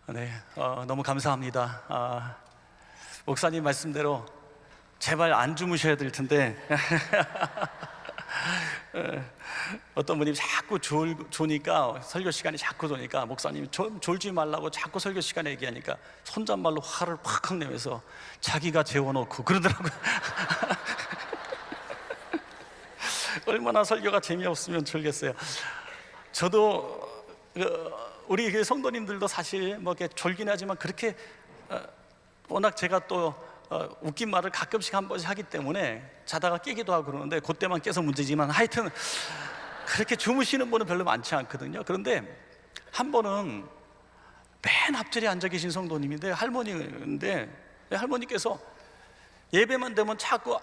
네, 너무 감사합니다. 목사님 말씀대로 제발 안 주무셔야 될 텐데 어떤 분이 자꾸 조니까 설교 시간이 자꾸 도니까 목사님이 졸지 말라고 자꾸 설교 시간에 얘기하니까 손잡말로 화를 팍 내면서 자기가 재워놓고 그러더라고요. 얼마나 설교가 재미없으면 졸겠어요. 저도 우리 그 성도님들도 사실 뭐 이렇게 졸긴 하지만 그렇게 워낙 제가 또 웃긴 말을 가끔씩 한 번씩 하기 때문에 자다가 깨기도 하고 그러는데 그때만 깨서 문제지만 하여튼 그렇게 주무시는 분은 별로 많지 않거든요. 그런데 한 번은 맨 앞자리에 앉아 계신 성도님인데 할머니인데 할머니께서 예배만 되면 자꾸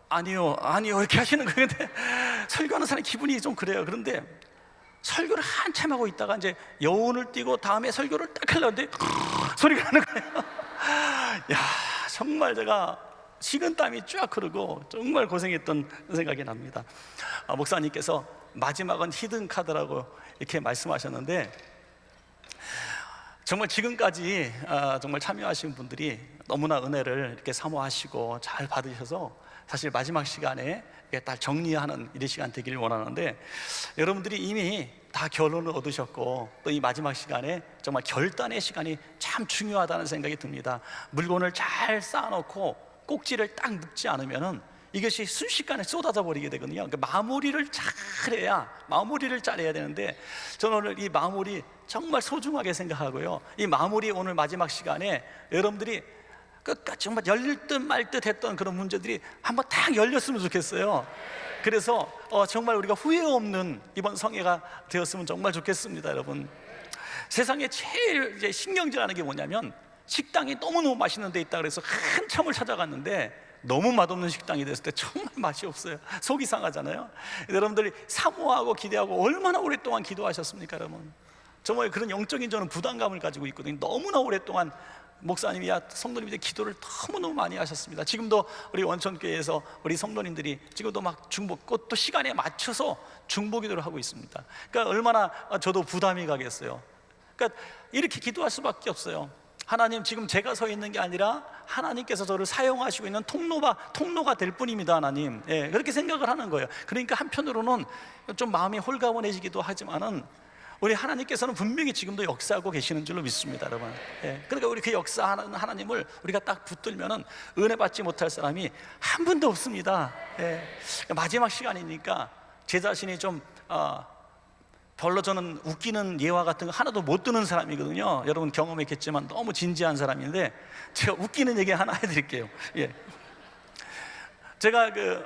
아니요 이렇게 하시는 거예요. 근데 설교하는 사람이 기분이 좀 그래요. 그런데 설교를 한참 하고 있다가 이제 여운을 띄고 다음에 설교를 딱 하려는데 소리가 나는 거예요. 야, 정말 제가 식은땀이 쫙 흐르고 정말 고생했던 생각이 납니다. 목사님께서 마지막은 히든 카드라고 이렇게 말씀하셨는데 정말 지금까지 정말 참여하신 분들이 너무나 은혜를 이렇게 사모하시고 잘 받으셔서 사실 마지막 시간에 딱 정리하는 이런 시간 되기를 원하는데 여러분들이 이미 다 결론을 얻으셨고 또 이 마지막 시간에 정말 결단의 시간이 참 중요하다는 생각이 듭니다. 물건을 잘 쌓아놓고 꼭지를 딱 묶지 않으면은 이것이 순식간에 쏟아져 버리게 되거든요. 그러니까 마무리를 잘해야 마무리를 잘해야 되는데 저는 오늘 이 마무리 정말 소중하게 생각하고요. 이 마무리 오늘 마지막 시간에 여러분들이 끝까지 정말 열릴 듯 말 듯 했던 그런 문제들이 한번 딱 열렸으면 좋겠어요. 그래서 정말 우리가 후회 없는 이번 성회가 되었으면 정말 좋겠습니다. 여러분, 세상에 제일 이제 신경질하는 게 뭐냐면 식당이 너무너무 맛있는 데 있다 그래서 한참을 찾아갔는데 너무 맛없는 식당이 됐을 때 정말 맛이 없어요. 속이 상하잖아요. 여러분들이 사모하고 기대하고 얼마나 오랫동안 기도하셨습니까? 여러분, 정말 그런 영적인 저는 부담감을 가지고 있거든요. 너무나 오랫동안 목사님이야 성도님들이 기도를 너무너무 많이 하셨습니다. 지금도 우리 원천교회에서 우리 성도님들이 지금도 막 중복 또 시간에 맞춰서 중보기도를 하고 있습니다. 그러니까 얼마나 저도 부담이 가겠어요. 그러니까 이렇게 기도할 수밖에 없어요. 하나님, 지금 제가 서 있는 게 아니라 하나님께서 저를 사용하시고 있는 통로가 될 뿐입니다. 하나님, 그렇게 생각을 하는 거예요. 그러니까 한편으로는 좀 마음이 홀가분해지기도 하지만은 우리 하나님께서는 분명히 지금도 역사하고 계시는 줄로 믿습니다, 여러분. 그러니까 우리 그 역사하는 하나님을 우리가 딱 붙들면은 은혜 받지 못할 사람이 한 분도 없습니다. 마지막 시간이니까 제 자신이 좀 별로 저는 웃기는 예화 같은 거 하나도 못 드는 사람이거든요. 여러분 경험했겠지만 너무 진지한 사람인데 제가 웃기는 얘기 하나 해드릴게요. 제가 그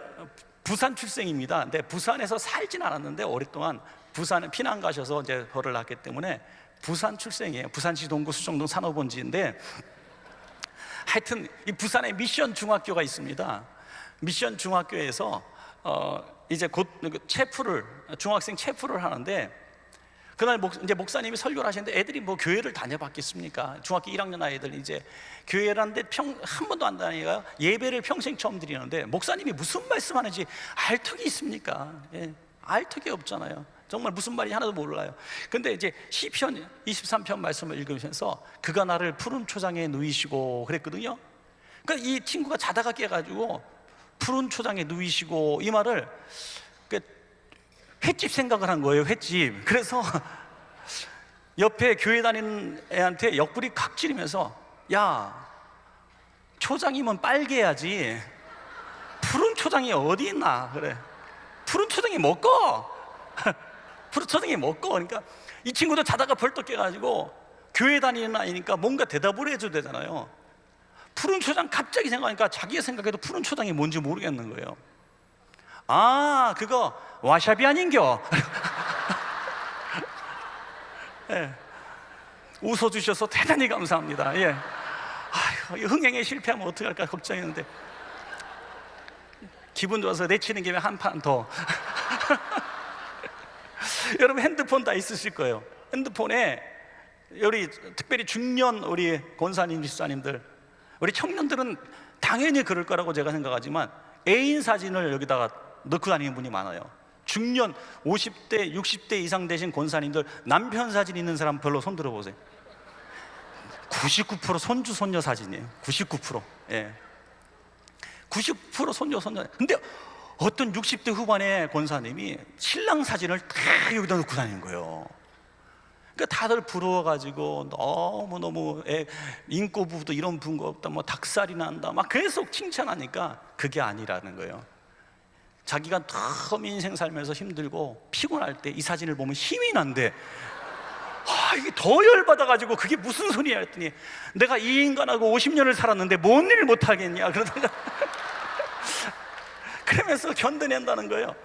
부산 출생입니다. 근데 부산에서 살진 않았는데 오랫동안 부산에 피난 가셔서 이제 벌을 낳았기 때문에 부산 출생이에요. 부산시 동구 수정동 산업원지인데 하여튼 이 부산에 미션 중학교가 있습니다. 미션 중학교에서 이제 곧 중학생 체프를 하는데 그날 이제 목사님이 설교를 하시는데 애들이 뭐 교회를 다녀봤겠습니까? 중학교 1학년 아이들 이제 교회라는데 한 번도 안 다니가 예배를 평생 처음 드리는데 목사님이 무슨 말씀하는지 알 턱이 있습니까? 알 턱이 없잖아요. 정말 무슨 말인지 하나도 몰라요. 근데 이제 시편 23편 말씀을 읽으면서 그가 나를 푸른 초장에 누이시고 그랬거든요. 그러니까 이 친구가 자다가 깨가지고 푸른 초장에 누이시고 이 말을 횟집 생각을 한 거예요. 횟집. 그래서 옆에 교회 다니는 애한테 옆구리 칵 찌르면서 야, 초장이면 빨개야지 푸른 초장이 어디 있나 그래. 푸른 초장이 먹고 푸른 초장이 먹고. 그러니까 이 친구도 자다가 벌떡 깨가지고 교회 다니는 아이니까 뭔가 대답을 해줘야 되잖아요. 푸른 초장 갑자기 생각하니까 자기의 생각에도 푸른 초장이 뭔지 모르겠는 거예요. 아, 그거 와샤비 아닌겨? 웃어주셔서 대단히 감사합니다. 아휴, 흥행에 실패하면 어떡할까 걱정했는데 기분 좋아서 내치는 김에 한 판 더. 여러분 핸드폰 다 있으실 거예요. 핸드폰에 우리 특별히 중년 우리 권사님, 집사님들, 우리 청년들은 당연히 그럴 거라고 제가 생각하지만 애인 사진을 여기다가 넣고 다니는 분이 많아요. 중년 50대 60대 이상 되신 권사님들 남편 사진 있는 사람 별로 손 들어보세요. 99% 손주 손녀 사진이에요. 99%. 예. 90% 손주 손녀. 근데 어떤 60대 후반의 권사님이 신랑 사진을 다 여기다 놓고 다니는 거예요. 그러니까 다들 부러워가지고 너무너무 인고 부부도 이런 부부가 없다, 뭐 닭살이 난다, 막 계속 칭찬하니까 그게 아니라는 거예요. 자기가 너무 인생 살면서 힘들고 피곤할 때 이 사진을 보면 힘이 난대. 이게 더 열받아가지고 그게 무슨 소리야 했더니, 내가 이 인간하고 50년을 살았는데 뭔 일 못하겠냐 그러다가 그러면서 견뎌낸다는 거예요.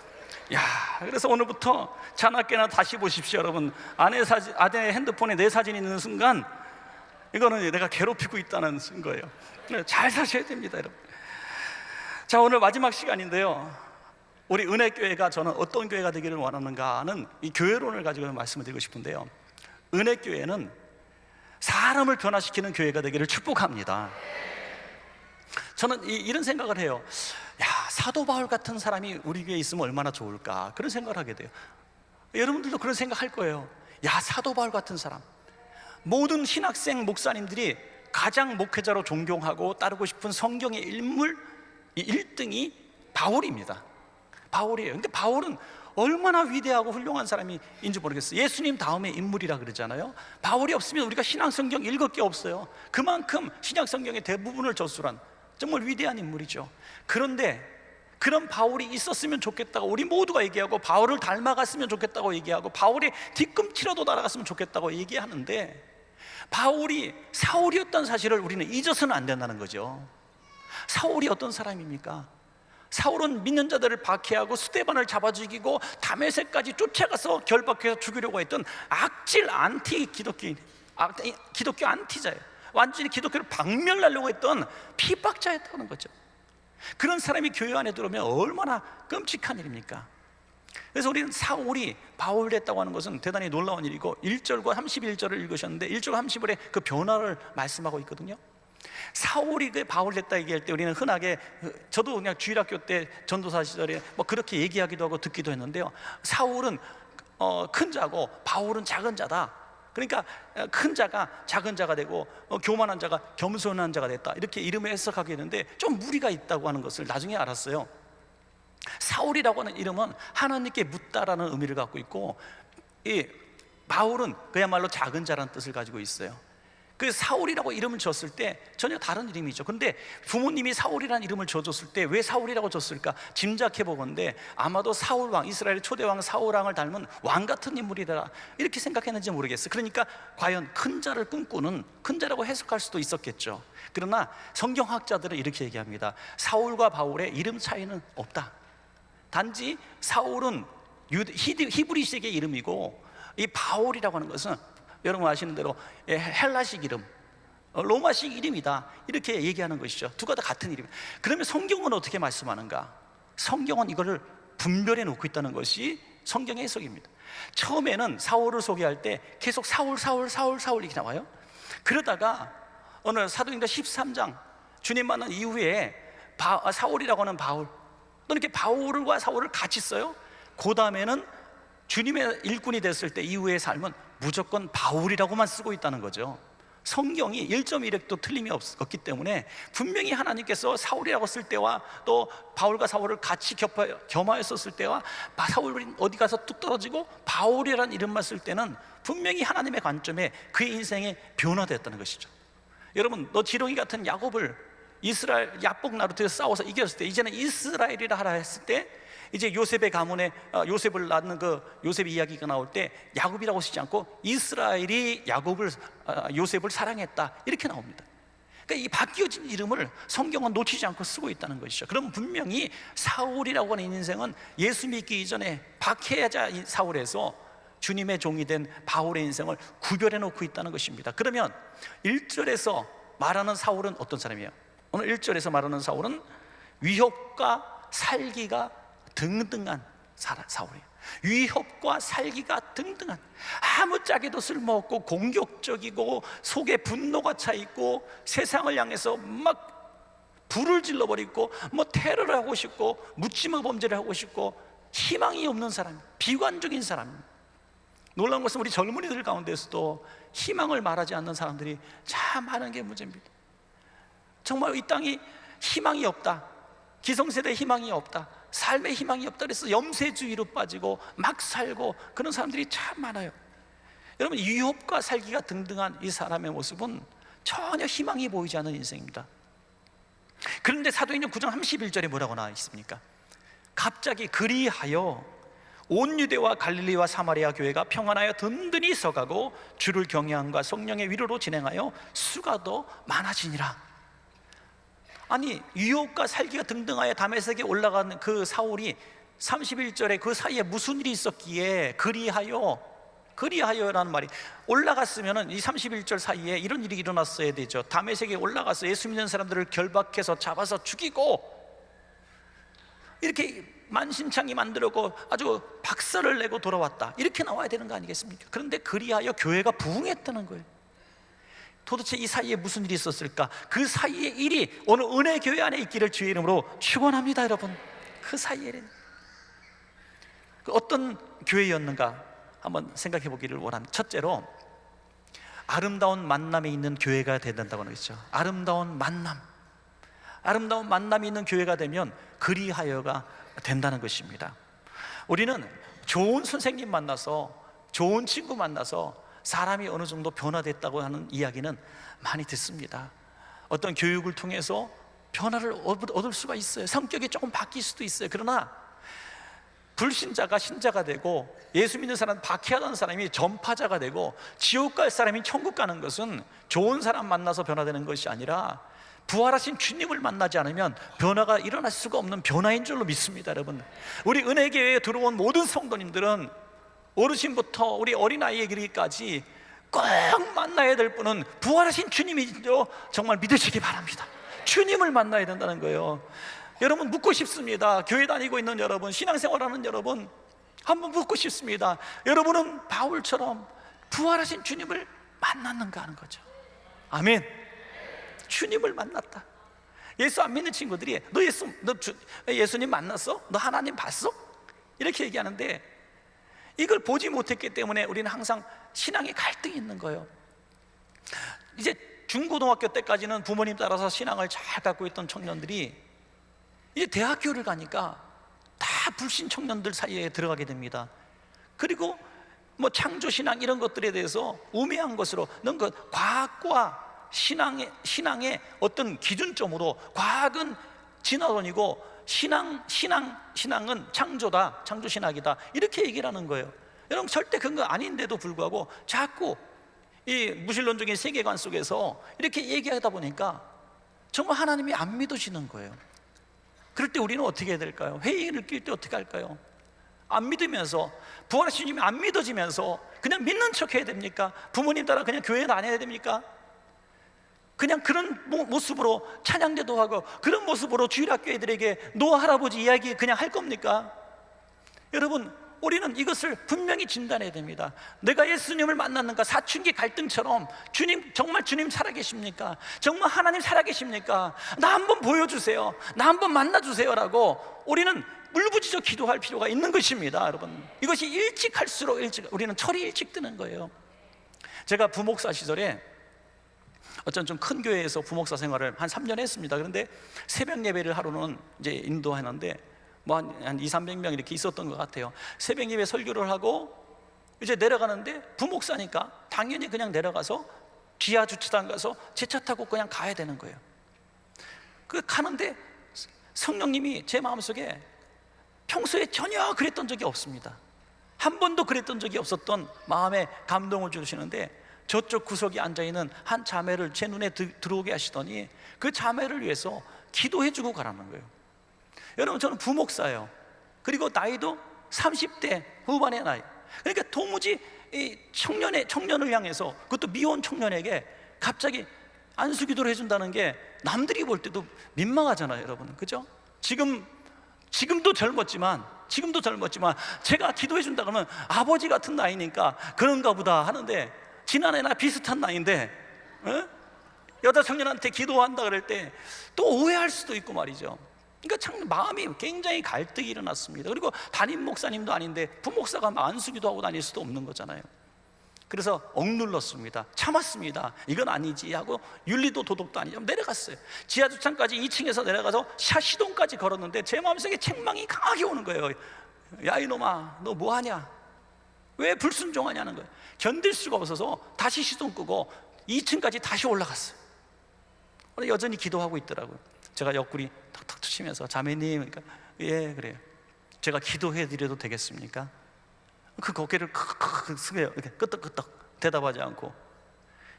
야, 그래서 오늘부터 자나깨나 다시 보십시오, 여러분. 아내 핸드폰에 내 사진이 있는 순간 이거는 내가 괴롭히고 있다는 거예요. 잘 사셔야 됩니다, 여러분. 자, 오늘 마지막 시간인데요, 우리 은혜교회가 저는 어떤 교회가 되기를 원하는가 하는 이 교회론을 가지고 말씀을 드리고 싶은데요, 은혜교회는 사람을 변화시키는 교회가 되기를 축복합니다. 저는 이런 생각을 해요. 야, 사도 바울 같은 사람이 우리 교회에 있으면 얼마나 좋을까, 그런 생각을 하게 돼요. 여러분들도 그런 생각할 거예요. 야, 사도 바울 같은 사람. 모든 신학생 목사님들이 가장 목회자로 존경하고 따르고 싶은 성경의 인물 1등이 바울입니다. 바울이에요. 근데 바울은 얼마나 위대하고 훌륭한 사람인지 모르겠어요. 예수님 다음에 인물이라 그러잖아요. 바울이 없으면 우리가 신약 성경 읽을 게 없어요. 그만큼 신약 성경의 대부분을 저술한 정말 위대한 인물이죠. 그런데 그런 바울이 있었으면 좋겠다고 우리 모두가 얘기하고, 바울을 닮아갔으면 좋겠다고 얘기하고, 바울의 뒤꿈치라도 날아갔으면 좋겠다고 얘기하는데, 바울이 사울이었던 사실을 우리는 잊어서는 안 된다는 거죠. 사울이 어떤 사람입니까? 사울은 믿는 자들을 박해하고 스데반을 잡아 죽이고 다메섹까지 쫓아가서 결박해서 죽이려고 했던 악질 안티 기독교 안티자예요. 완전히 기독교를 박멸하려고 했던 핍박자였다는 거죠. 그런 사람이 교회 안에 들어오면 얼마나 끔찍한 일입니까? 그래서 우리는 사울이 바울 됐다고 하는 것은 대단히 놀라운 일이고, 1절과 31절을 읽으셨는데 1절과 30절에 그 변화를 말씀하고 있거든요. 사울이 그 바울 됐다 얘기할 때 우리는 흔하게, 저도 그냥 주일학교 때 전도사 시절에 뭐 그렇게 얘기하기도 하고 듣기도 했는데요, 사울은 큰 자고 바울은 작은 자다. 그러니까 큰 자가 작은 자가 되고 교만한 자가 겸손한 자가 됐다, 이렇게 이름을 해석하게 했는데 좀 무리가 있다고 하는 것을 나중에 알았어요. 사울이라고 하는 이름은 하나님께 묻다라는 의미를 갖고 있고, 이 바울은 그야말로 작은 자라는 뜻을 가지고 있어요. 그 사울이라고 이름을 줬을 때 전혀 다른 이름이죠. 근데 부모님이 사울이라는 이름을 줘줬을 때 왜 사울이라고 줬을까 짐작해 보건데, 아마도 사울왕, 이스라엘의 초대왕 사울왕을 닮은 왕 같은 인물이라 이렇게 생각했는지 모르겠어요. 그러니까 과연 큰 자를 꿈꾸는, 큰 자라고 해석할 수도 있었겠죠. 그러나 성경학자들은 이렇게 얘기합니다. 사울과 바울의 이름 차이는 없다. 단지 사울은 히브리식의 이름이고, 이 바울이라고 하는 것은 여러분 아시는 대로 헬라식 이름, 로마식 이름이다, 이렇게 얘기하는 것이죠. 두가 다 같은 이름. 그러면 성경은 어떻게 말씀하는가? 성경은 이거를 분별해 놓고 있다는 것이 성경의 해석입니다. 처음에는 사울을 소개할 때 계속 사울 이렇게 나와요. 그러다가 오늘 사도행전 13장 주님 만난 이후에 사울이라고 하는 바울, 또 이렇게 바울과 사울을 같이 써요. 그 다음에는 주님의 일꾼이 됐을 때 이후의 삶은 무조건 바울이라고만 쓰고 있다는 거죠. 성경이 1.1획도 틀림이 없기 때문에 분명히 하나님께서 사울이라고 쓸 때와 또 바울과 사울을 같이 겸하여 썼을 때와 사울이 어디 가서 뚝 떨어지고 바울이라는 이름만 쓸 때는 분명히 하나님의 관점에 그의 인생이 변화되었다는 것이죠. 여러분, 너 지렁이 같은 야곱을 이스라엘 야복 나루트에서 싸워서 이겼을 때 이제는 이스라엘이라 하라 했을 때, 이제 요셉의 가문에 요셉을 낳는 그 요셉 이야기가 나올 때 야곱이라고 쓰지 않고 이스라엘이 요셉을 사랑했다, 이렇게 나옵니다. 그러니까 이 바뀌어진 이름을 성경은 놓치지 않고 쓰고 있다는 것이죠. 그럼 분명히 사울이라고 하는 인생은 예수 믿기 이전에 박해자 사울에서 주님의 종이 된 바울의 인생을 구별해 놓고 있다는 것입니다. 그러면 1절에서 말하는 사울은 어떤 사람이에요? 오늘 1절에서 말하는 사울은 위협과 살기가 등등한 사울이에요. 위협과 살기가 등등한, 아무짝에도 쓸모없고 공격적이고 속에 분노가 차 있고 세상을 향해서 막 불을 질러버리고 뭐 테러를 하고 싶고 묻지마 범죄를 하고 싶고 희망이 없는 사람, 비관적인 사람. 놀라운 것은 우리 젊은이들 가운데서도 희망을 말하지 않는 사람들이 참 많은 게 문제입니다. 정말 이 땅이 희망이 없다, 기성세대에 희망이 없다, 삶에 희망이 없다 그래서 염세주의로 빠지고 막 살고 그런 사람들이 참 많아요. 여러분, 유혹과 살기가 등등한 이 사람의 모습은 전혀 희망이 보이지 않는 인생입니다. 그런데 사도행전 9장 31절에 뭐라고 나와 있습니까? 갑자기 그리하여 온 유대와 갈릴리와 사마리아 교회가 평안하여 든든히 서가고 주를 경외함과 성령의 위로로 진행하여 수가 더 많아지니라. 아니, 유혹과 살기가 등등하여 다메섹에 올라간 그 사울이 31절에 그 사이에 무슨 일이 있었기에 그리하여라는 말이, 올라갔으면 이 31절 사이에 이런 일이 일어났어야 되죠. 다메섹에 올라가서 예수 믿는 사람들을 결박해서 잡아서 죽이고 이렇게 만신창이 만들었고 아주 박살을 내고 돌아왔다, 이렇게 나와야 되는 거 아니겠습니까? 그런데 그리하여 교회가 부흥했다는 거예요. 도대체 이 사이에 무슨 일이 있었을까? 그 사이에 일이 오늘 은혜 교회 안에 있기를 주의 이름으로 축원합니다. 여러분, 그 사이에 어떤 교회였는가 한번 생각해 보기를 원합니다. 첫째로 아름다운 만남에 있는 교회가 된다고 하는 것이죠. 아름다운 만남이 있는 교회가 되면 그리하여가 된다는 것입니다. 우리는 좋은 선생님 만나서, 좋은 친구 만나서 사람이 어느 정도 변화됐다고 하는 이야기는 많이 듣습니다. 어떤 교육을 통해서 변화를 얻을 수가 있어요. 성격이 조금 바뀔 수도 있어요. 그러나 불신자가 신자가 되고 예수 믿는 사람, 박해하던 사람이 전파자가 되고 지옥 갈 사람이 천국 가는 것은 좋은 사람 만나서 변화되는 것이 아니라 부활하신 주님을 만나지 않으면 변화가 일어날 수가 없는 변화인 줄로 믿습니다. 여러분, 우리 은혜교회에 들어온 모든 성도님들은 어르신부터 우리 어린아이에 이르기까지 꼭 만나야 될 분은 부활하신 주님이죠. 정말 믿으시기 바랍니다. 주님을 만나야 된다는 거예요. 여러분, 묻고 싶습니다. 교회 다니고 있는 여러분, 신앙생활하는 여러분, 한번 묻고 싶습니다. 여러분은 바울처럼 부활하신 주님을 만났는가 하는 거죠. 아멘. 주님을 만났다. 예수 안 믿는 친구들이 너 예수님 만났어? 너 하나님 봤어? 이렇게 얘기하는데, 이걸 보지 못했기 때문에 우리는 항상 신앙에 갈등이 있는 거예요. 이제 중고등학교 때까지는 부모님 따라서 신앙을 잘 갖고 있던 청년들이 이제 대학교를 가니까 다 불신 청년들 사이에 들어가게 됩니다. 그리고 뭐 창조신앙 이런 것들에 대해서 우매한 것으로 넌 그 과학과 신앙의 어떤 기준점으로 과학은 진화론이고 신앙은 창조다, 창조신학이다, 이렇게 얘기를 하는 거예요. 여러분, 절대 그런 거 아닌데도 불구하고 자꾸 이 무신론적인 세계관 속에서 이렇게 얘기하다 보니까 정말 하나님이 안 믿어지는 거예요. 그럴 때 우리는 어떻게 해야 될까요? 회의를 낄 때 어떻게 할까요? 안 믿으면서, 부활하신 주님이 안 믿어지면서 그냥 믿는 척 해야 됩니까? 부모님 따라 그냥 교회 다녀야 됩니까? 그냥 그런 모습으로 찬양대도 하고 그런 모습으로 주일학교 애들에게 노 할아버지 이야기 그냥 할 겁니까? 여러분, 우리는 이것을 분명히 진단해야 됩니다. 내가 예수님을 만났는가? 사춘기 갈등처럼 정말 주님 살아계십니까? 정말 하나님 살아계십니까? 나 한번 보여주세요, 나 한번 만나주세요 라고 우리는 울부짖어 기도할 필요가 있는 것입니다. 여러분, 이것이 일찍 할수록 우리는 철이 일찍 드는 거예요. 제가 부목사 시절에 어떤 좀 큰 교회에서 부목사 생활을 한 3년 했습니다. 그런데 새벽 예배를 하루는 이제 인도하는데 뭐 한 200~300명 이렇게 있었던 것 같아요. 새벽 예배 설교를 하고 이제 내려가는데 부목사니까 당연히 그냥 내려가서 지하 주차장 가서 제 차 타고 그냥 가야 되는 거예요. 그 가는데 성령님이 제 마음속에 평소에 전혀 그랬던 적이 없습니다. 한 번도 그랬던 적이 없었던 마음에 감동을 주시는데, 저쪽 구석에 앉아있는 한 자매를 제 눈에 들어오게 하시더니 그 자매를 위해서 기도해주고 가라는 거예요. 여러분, 저는 부목사예요. 그리고 나이도 30대 후반의 나이. 그러니까 도무지 이 청년을 향해서, 그것도 미혼 청년에게 갑자기 안수기도를 해준다는 게 남들이 볼 때도 민망하잖아요, 여러분. 그죠? 지금도 젊었지만 제가 기도해준다 그러면 아버지 같은 나이니까 그런가 보다 하는데, 지난해 나 비슷한 나이인데 여자 청년한테 기도한다 그럴 때 또 오해할 수도 있고 말이죠. 그러니까 참 마음이 굉장히 갈등이 일어났습니다. 그리고 담임 목사님도 아닌데 부목사가 안수기도 하고 다닐 수도 없는 거잖아요. 그래서 억눌렀습니다. 참았습니다. 이건 아니지 하고, 윤리도 도덕도 아니죠. 내려갔어요. 지하주차장까지 2층에서 내려가서 시동까지 걸었는데 제 마음속에 책망이 강하게 오는 거예요. 야 이놈아, 너 뭐하냐? 왜 불순종하냐는 거예요. 견딜 수가 없어서 다시 시동 끄고 2층까지 다시 올라갔어요. 여전히 기도하고 있더라고요. 제가 옆구리 탁탁 치면서, 자매님, 그러니까 예 그래요. 제가 기도해 드려도 되겠습니까? 그 고개를 크크 숙여요. 이렇게 끄떡끄떡 대답하지 않고.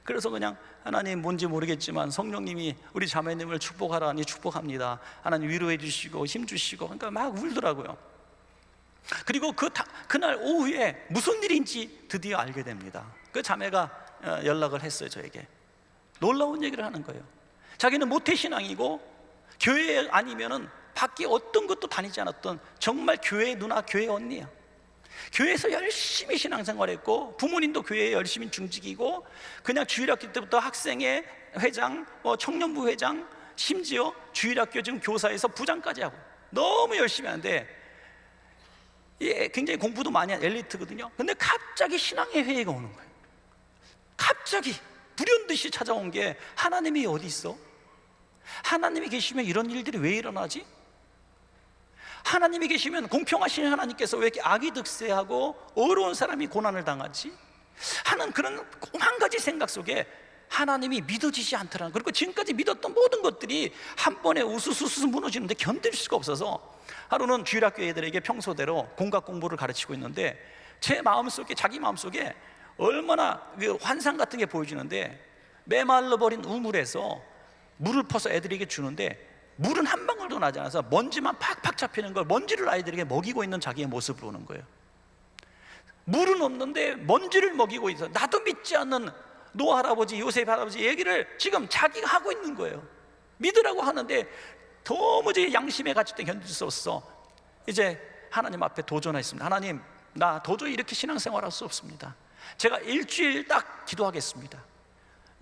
그래서 그냥, 하나님 뭔지 모르겠지만 성령님이 우리 자매님을 축복하라니 축복합니다. 하나님 위로해 주시고 힘 주시고. 그러니까 막 울더라고요. 그리고 그날 오후에 무슨 일인지 드디어 알게 됩니다. 그 자매가 연락을 했어요. 저에게 놀라운 얘기를 하는 거예요. 자기는 모태신앙이고 교회 아니면은 밖에 어떤 것도 다니지 않았던 정말 교회 누나, 교회 언니야. 교회에서 열심히 신앙생활했고 부모님도 교회에 열심히 중직이고, 그냥 주일학교 때부터 학생회 회장, 청년부 회장, 심지어 주일학교 지금 교사에서 부장까지 하고 너무 열심히 하는데, 굉장히 공부도 많이 한 엘리트거든요. 근데 갑자기 신앙의 회의가 오는 거예요. 갑자기 불현듯이 찾아온 게, 하나님이 어디 있어? 하나님이 계시면 이런 일들이 왜 일어나지? 하나님이 계시면 공평하신 하나님께서 왜 이렇게 악이 득세하고 어려운 사람이 고난을 당하지? 하는 그런 한 가지 생각 속에 하나님이 믿어지지 않더라는, 그리고 지금까지 믿었던 모든 것들이 한 번에 우수수수 무너지는데 견딜 수가 없어서, 하루는 주일학교 애들에게 평소대로 공학 공부를 가르치고 있는데, 제 마음속에, 자기 마음속에 얼마나 그 환상 같은 게 보여지는데, 메말라 버린 우물에서 물을 퍼서 애들에게 주는데 물은 한 방울도 나지 않아서 먼지만 팍팍 잡히는 걸, 먼지를 아이들에게 먹이고 있는 자기의 모습을 보는 거예요. 물은 없는데 먼지를 먹이고 있어. 나도 믿지 않는 노아 할아버지, 요셉 할아버지 얘기를 지금 자기가 하고 있는 거예요. 믿으라고 하는데 도무지 양심의 가치 때문에 견딜 수 없어. 이제 하나님 앞에 도전했습니다. 하나님, 나 도저히 이렇게 신앙생활할 수 없습니다. 제가 일주일 딱 기도하겠습니다.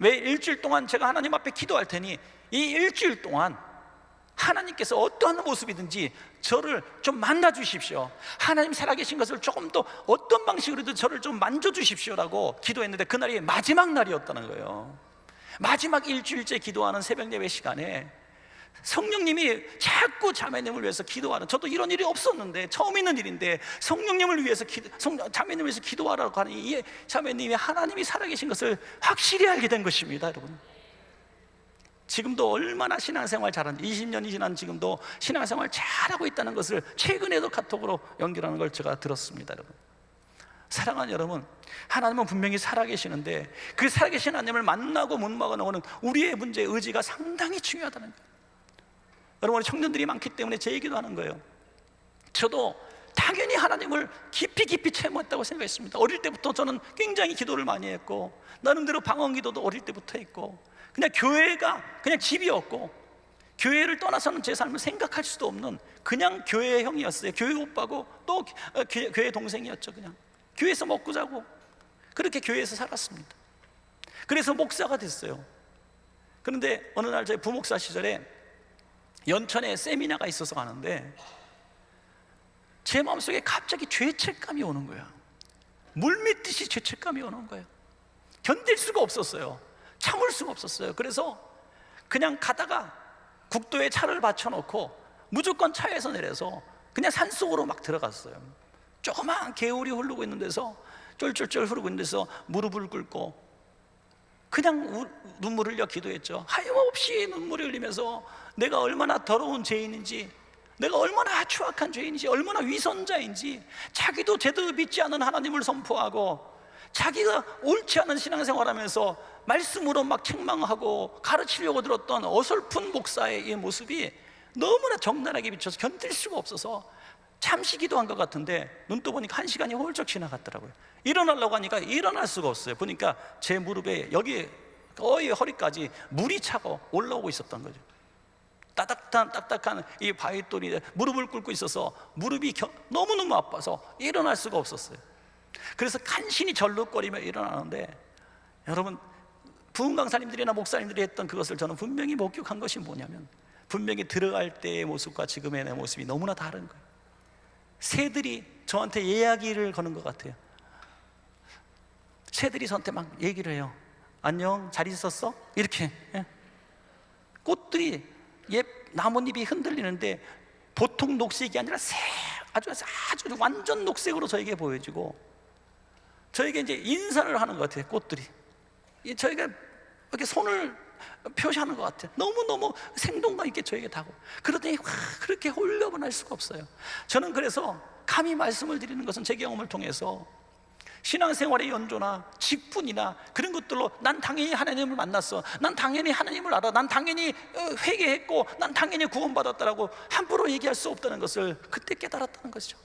왜 일주일 동안 제가 하나님 앞에 기도할 테니, 이 일주일 동안 하나님께서 어떠한 모습이든지 저를 좀 만나주십시오. 하나님 살아계신 것을 조금 더 어떤 방식으로든 저를 좀 만져주십시오라고 기도했는데, 그날이 마지막 날이었다는 거예요. 마지막 일주일째 기도하는 새벽 예배 시간에 성령님이 자꾸 자매님을 위해서 기도하는, 저도 이런 일이 없었는데 처음 있는 일인데, 성령님을 위해서 자매님을 위해서 기도하라고 하는 이 자매님이 하나님이 살아계신 것을 확실히 알게 된 것입니다. 여러분, 지금도 얼마나 신앙생활 잘하는지, 20년이 지난 지금도 신앙생활 잘하고 있다는 것을 최근에도 카톡으로 연결하는 걸 제가 들었습니다. 여러분, 사랑하는 여러분, 하나님은 분명히 살아계시는데 그 살아계신 하나님을 만나고 못 만나고는 우리의 문제, 의지가 상당히 중요하다는 거예요. 여러분, 청년들이 많기 때문에 제 얘기도 하는 거예요. 저도 당연히 하나님을 깊이 깊이 체험했다고 생각했습니다. 어릴 때부터 저는 굉장히 기도를 많이 했고, 나름대로 방언기도도 어릴 때부터 했고, 그냥 교회가 그냥 집이었고, 교회를 떠나서는 제 삶을 생각할 수도 없는 그냥 교회의 형이었어요. 교회 오빠고 또 교회 동생이었죠. 그냥 교회에서 먹고 자고 그렇게 교회에서 살았습니다. 그래서 목사가 됐어요. 그런데 어느 날 제 부목사 시절에 연천에 세미나가 있어서 가는데, 제 마음속에 갑자기 죄책감이 오는 거야. 물밀듯이 죄책감이 오는 거예요. 견딜 수가 없었어요. 참을 수가 없었어요. 그래서 그냥 가다가 국도에 차를 받쳐놓고 무조건 차에서 내려서 그냥 산속으로 막 들어갔어요. 조그마한 개울이 흐르고 있는 데서, 쫄쫄쫄 흐르고 있는 데서 무릎을 꿇고 그냥 눈물을 흘려 기도했죠. 하염없이 눈물을 흘리면서 내가 얼마나 더러운 죄인인지, 내가 얼마나 추악한 죄인인지, 얼마나 위선자인지, 자기도 제대로 믿지 않는 하나님을 선포하고 자기가 옳지 않은 신앙생활하면서 말씀으로 막 책망하고 가르치려고 들었던 어설픈 목사의 이 모습이 너무나 적나라하게 비춰서 견딜 수가 없어서 잠시 기도한 것 같은데 눈 떠 보니까 1시간이 훌쩍 지나갔더라고요. 일어나려고 하니까 일어날 수가 없어요. 보니까 제 무릎에 여기 거의 허리까지 물이 차고 올라오고 있었던 거죠. 딱딱한 이 바위돌이 무릎을 꿇고 있어서 무릎이 너무너무 아파서 일어날 수가 없었어요. 그래서 간신히 절룩거리며 일어나는데, 여러분, 부흥 강사님들이나 목사님들이 했던 그것을 저는 분명히 목격한 것이 뭐냐면, 분명히 들어갈 때의 모습과 지금의 내 모습이 너무나 다른 거예요. 새들이 저한테 이야기를 거는 것 같아요. 새들이 저한테 막 얘기를 해요. 안녕, 잘 있었어? 이렇게. 꽃들이 나뭇잎이 흔들리는데 보통 녹색이 아니라 아주 완전 녹색으로 저에게 보여지고, 저에게 이제 인사를 하는 것 같아요. 꽃들이 저희가 이렇게 손을 표시하는 것 같아요. 너무너무 생동감 있게 저에게 다가오고, 그러더니 그렇게 홀려보낼 수가 없어요. 저는 그래서 감히 말씀을 드리는 것은 제 경험을 통해서 신앙생활의 연조나 직분이나 그런 것들로 난 당연히 하나님을 만났어, 난 당연히 하나님을 알아, 난 당연히 회개했고, 난 당연히 구원받았다라고 함부로 얘기할 수 없다는 것을 그때 깨달았다는 것이죠.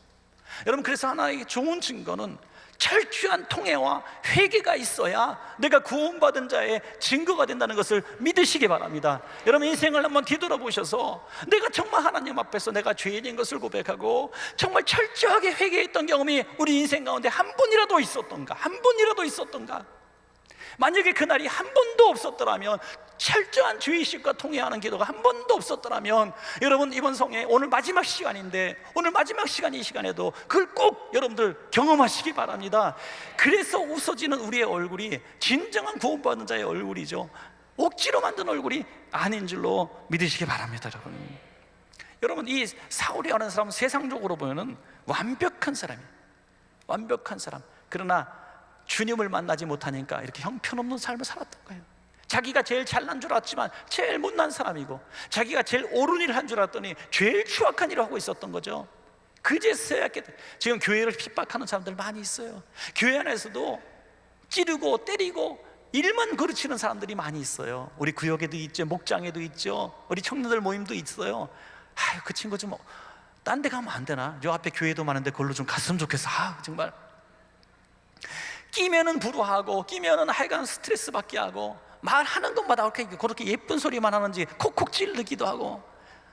여러분, 그래서 하나의 좋은 증거는 철저한 통회와 회개가 있어야 내가 구원받은 자의 증거가 된다는 것을 믿으시기 바랍니다. 여러분, 인생을 한번 뒤돌아보셔서 내가 정말 하나님 앞에서 내가 죄인인 것을 고백하고 정말 철저하게 회개했던 경험이 우리 인생 가운데 한 번이라도 있었던가? 한 번이라도 있었던가? 만약에 그날이 한 번도 없었더라면, 철저한 죄의식과 통회하는 기도가 한 번도 없었더라면, 여러분, 이번 성회 오늘 마지막 시간인데, 오늘 마지막 시간, 이 시간에도 그걸 꼭 여러분들 경험하시기 바랍니다. 그래서 웃어지는 우리의 얼굴이 진정한 구원받은 자의 얼굴이죠. 억지로 만든 얼굴이 아닌 줄로 믿으시기 바랍니다. 여러분, 이 사울이라는 사람은 세상적으로 보면 완벽한 사람이에요. 완벽한 사람. 그러나 주님을 만나지 못하니까 이렇게 형편없는 삶을 살았던 거예요. 자기가 제일 잘난 줄 알았지만 제일 못난 사람이고, 자기가 제일 옳은 일을 한 줄 알았더니 제일 추악한 일을 하고 있었던 거죠. 그제서야 지금 교회를 핍박하는 사람들 많이 있어요. 교회 안에서도 찌르고 때리고 일만 그르치는 사람들이 많이 있어요. 우리 구역에도 있죠, 목장에도 있죠, 우리 청년들 모임도 있어요. 아유, 그 친구 좀 딴 데 가면 안 되나? 요 앞에 교회도 많은데 그걸로 좀 갔으면 좋겠어. 정말 끼면은 불화하고, 끼면은 하여간 스트레스 받게 하고, 말하는 것마다 그렇게 예쁜 소리만 하는지 콕콕 찌르기도 하고,